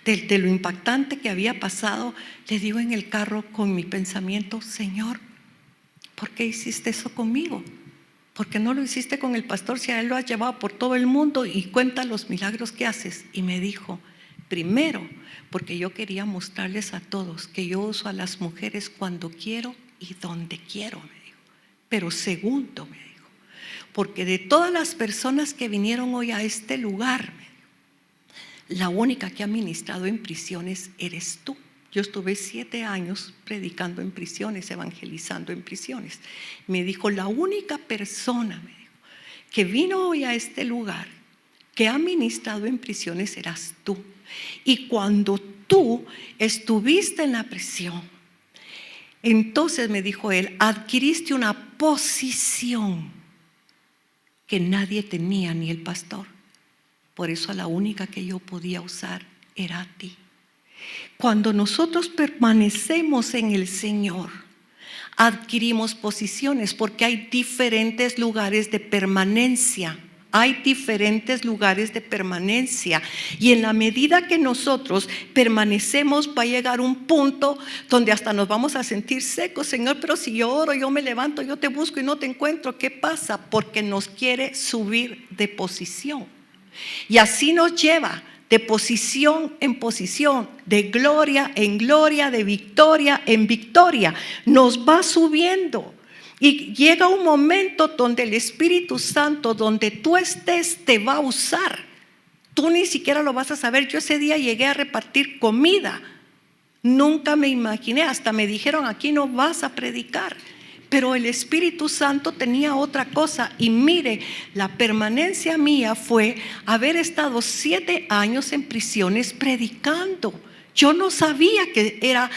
de lo impactante que había pasado. Le digo en el carro con mi pensamiento, Señor, ¿por qué hiciste eso conmigo? ¿Por qué no lo hiciste con el pastor si a él lo has llevado por todo el mundo y cuenta los milagros que haces? Y me dijo, primero, porque yo quería mostrarles a todos que yo uso a las mujeres cuando quiero y donde quiero, me dijo. Pero segundo, me dijo, porque de todas las personas que vinieron hoy a este lugar, me dijo, la única que ha ministrado en prisiones eres tú. Yo estuve 7 años predicando en prisiones, evangelizando en prisiones. Me dijo, la única persona, me dijo, que vino hoy a este lugar, que ha ministrado en prisiones, eras tú. Y cuando tú estuviste en la prisión, entonces, me dijo él, adquiriste una posición que nadie tenía, ni el pastor. Por eso la única que yo podía usar era a ti. Cuando nosotros permanecemos en el Señor, adquirimos posiciones, porque hay diferentes lugares de permanencia. Hay diferentes lugares de permanencia, y en la medida que nosotros permanecemos va a llegar un punto donde hasta nos vamos a sentir secos. Señor, pero si yo oro, yo me levanto, yo te busco y no te encuentro, ¿qué pasa? Porque nos quiere subir de posición, y así nos lleva de posición en posición, de gloria en gloria, de victoria en victoria, nos va subiendo. Y llega un momento donde el Espíritu Santo, donde tú estés, te va a usar. Tú ni siquiera lo vas a saber. Yo ese día llegué a repartir comida. Nunca me imaginé, hasta me dijeron, aquí no vas a predicar. Pero el Espíritu Santo tenía otra cosa. Y mire, la permanencia mía fue haber estado 7 años en prisiones predicando. Yo no sabía que era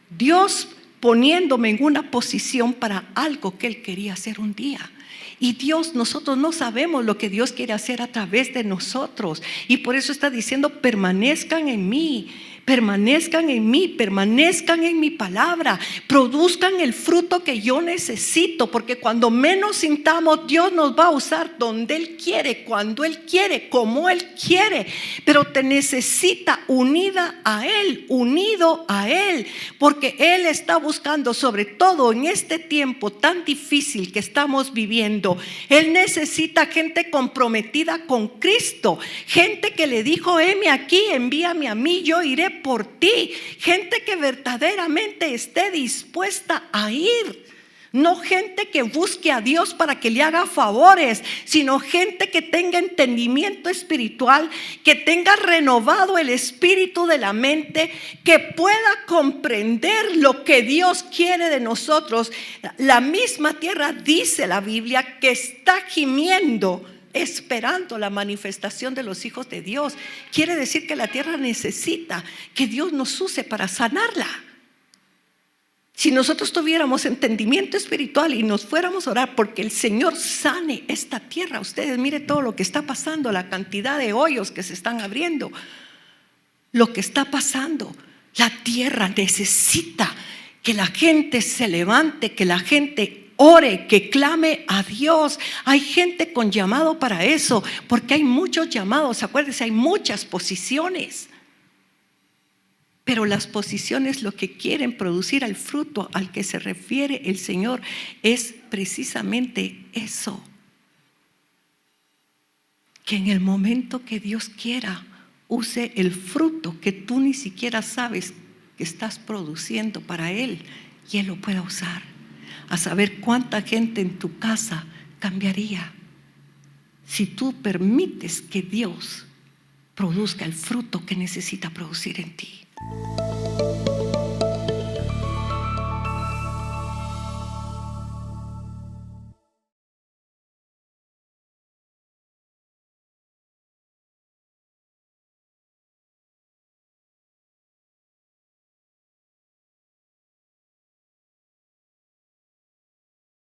Dios poniéndome en una posición para algo que Él quería hacer un día. Y Dios, nosotros no sabemos lo que Dios quiere hacer a través de nosotros. Y por eso está diciendo, permanezcan en mí. Permanezcan en mí, permanezcan en mi palabra, produzcan el fruto que yo necesito, porque cuando menos sintamos, Dios nos va a usar donde Él quiere, cuando Él quiere, como Él quiere, pero te necesita unida a Él, unido a Él, porque Él está buscando, sobre todo en este tiempo tan difícil que estamos viviendo, Él necesita gente comprometida con Cristo, gente que le dijo, heme aquí, envíame a mí, yo iré por ti, gente que verdaderamente esté dispuesta a ir. No gente que busque a Dios para que le haga favores, sino gente que tenga entendimiento espiritual, que tenga renovado el espíritu de la mente, que pueda comprender lo que Dios quiere de nosotros. La misma tierra, dice la Biblia, que está gimiendo, esperando la manifestación de los hijos de Dios. Quiere decir que la tierra necesita que Dios nos use para sanarla. Si nosotros tuviéramos entendimiento espiritual y nos fuéramos a orar porque el Señor sane esta tierra, ustedes miren todo lo que está pasando, la cantidad de hoyos que se están abriendo, lo que está pasando. La tierra necesita que la gente se levante, que la gente ore, que clame a Dios. Hay gente con llamado para eso, porque hay muchos llamados. Acuérdense, hay muchas posiciones. Pero las posiciones lo que quieren producir al fruto al que se refiere el Señor es precisamente eso. Que en el momento que Dios quiera use el fruto que tú ni siquiera sabes que estás produciendo para Él y Él lo pueda usar. A saber cuánta gente en tu casa cambiaría si tú permites que Dios produzca el fruto que necesita producir en ti.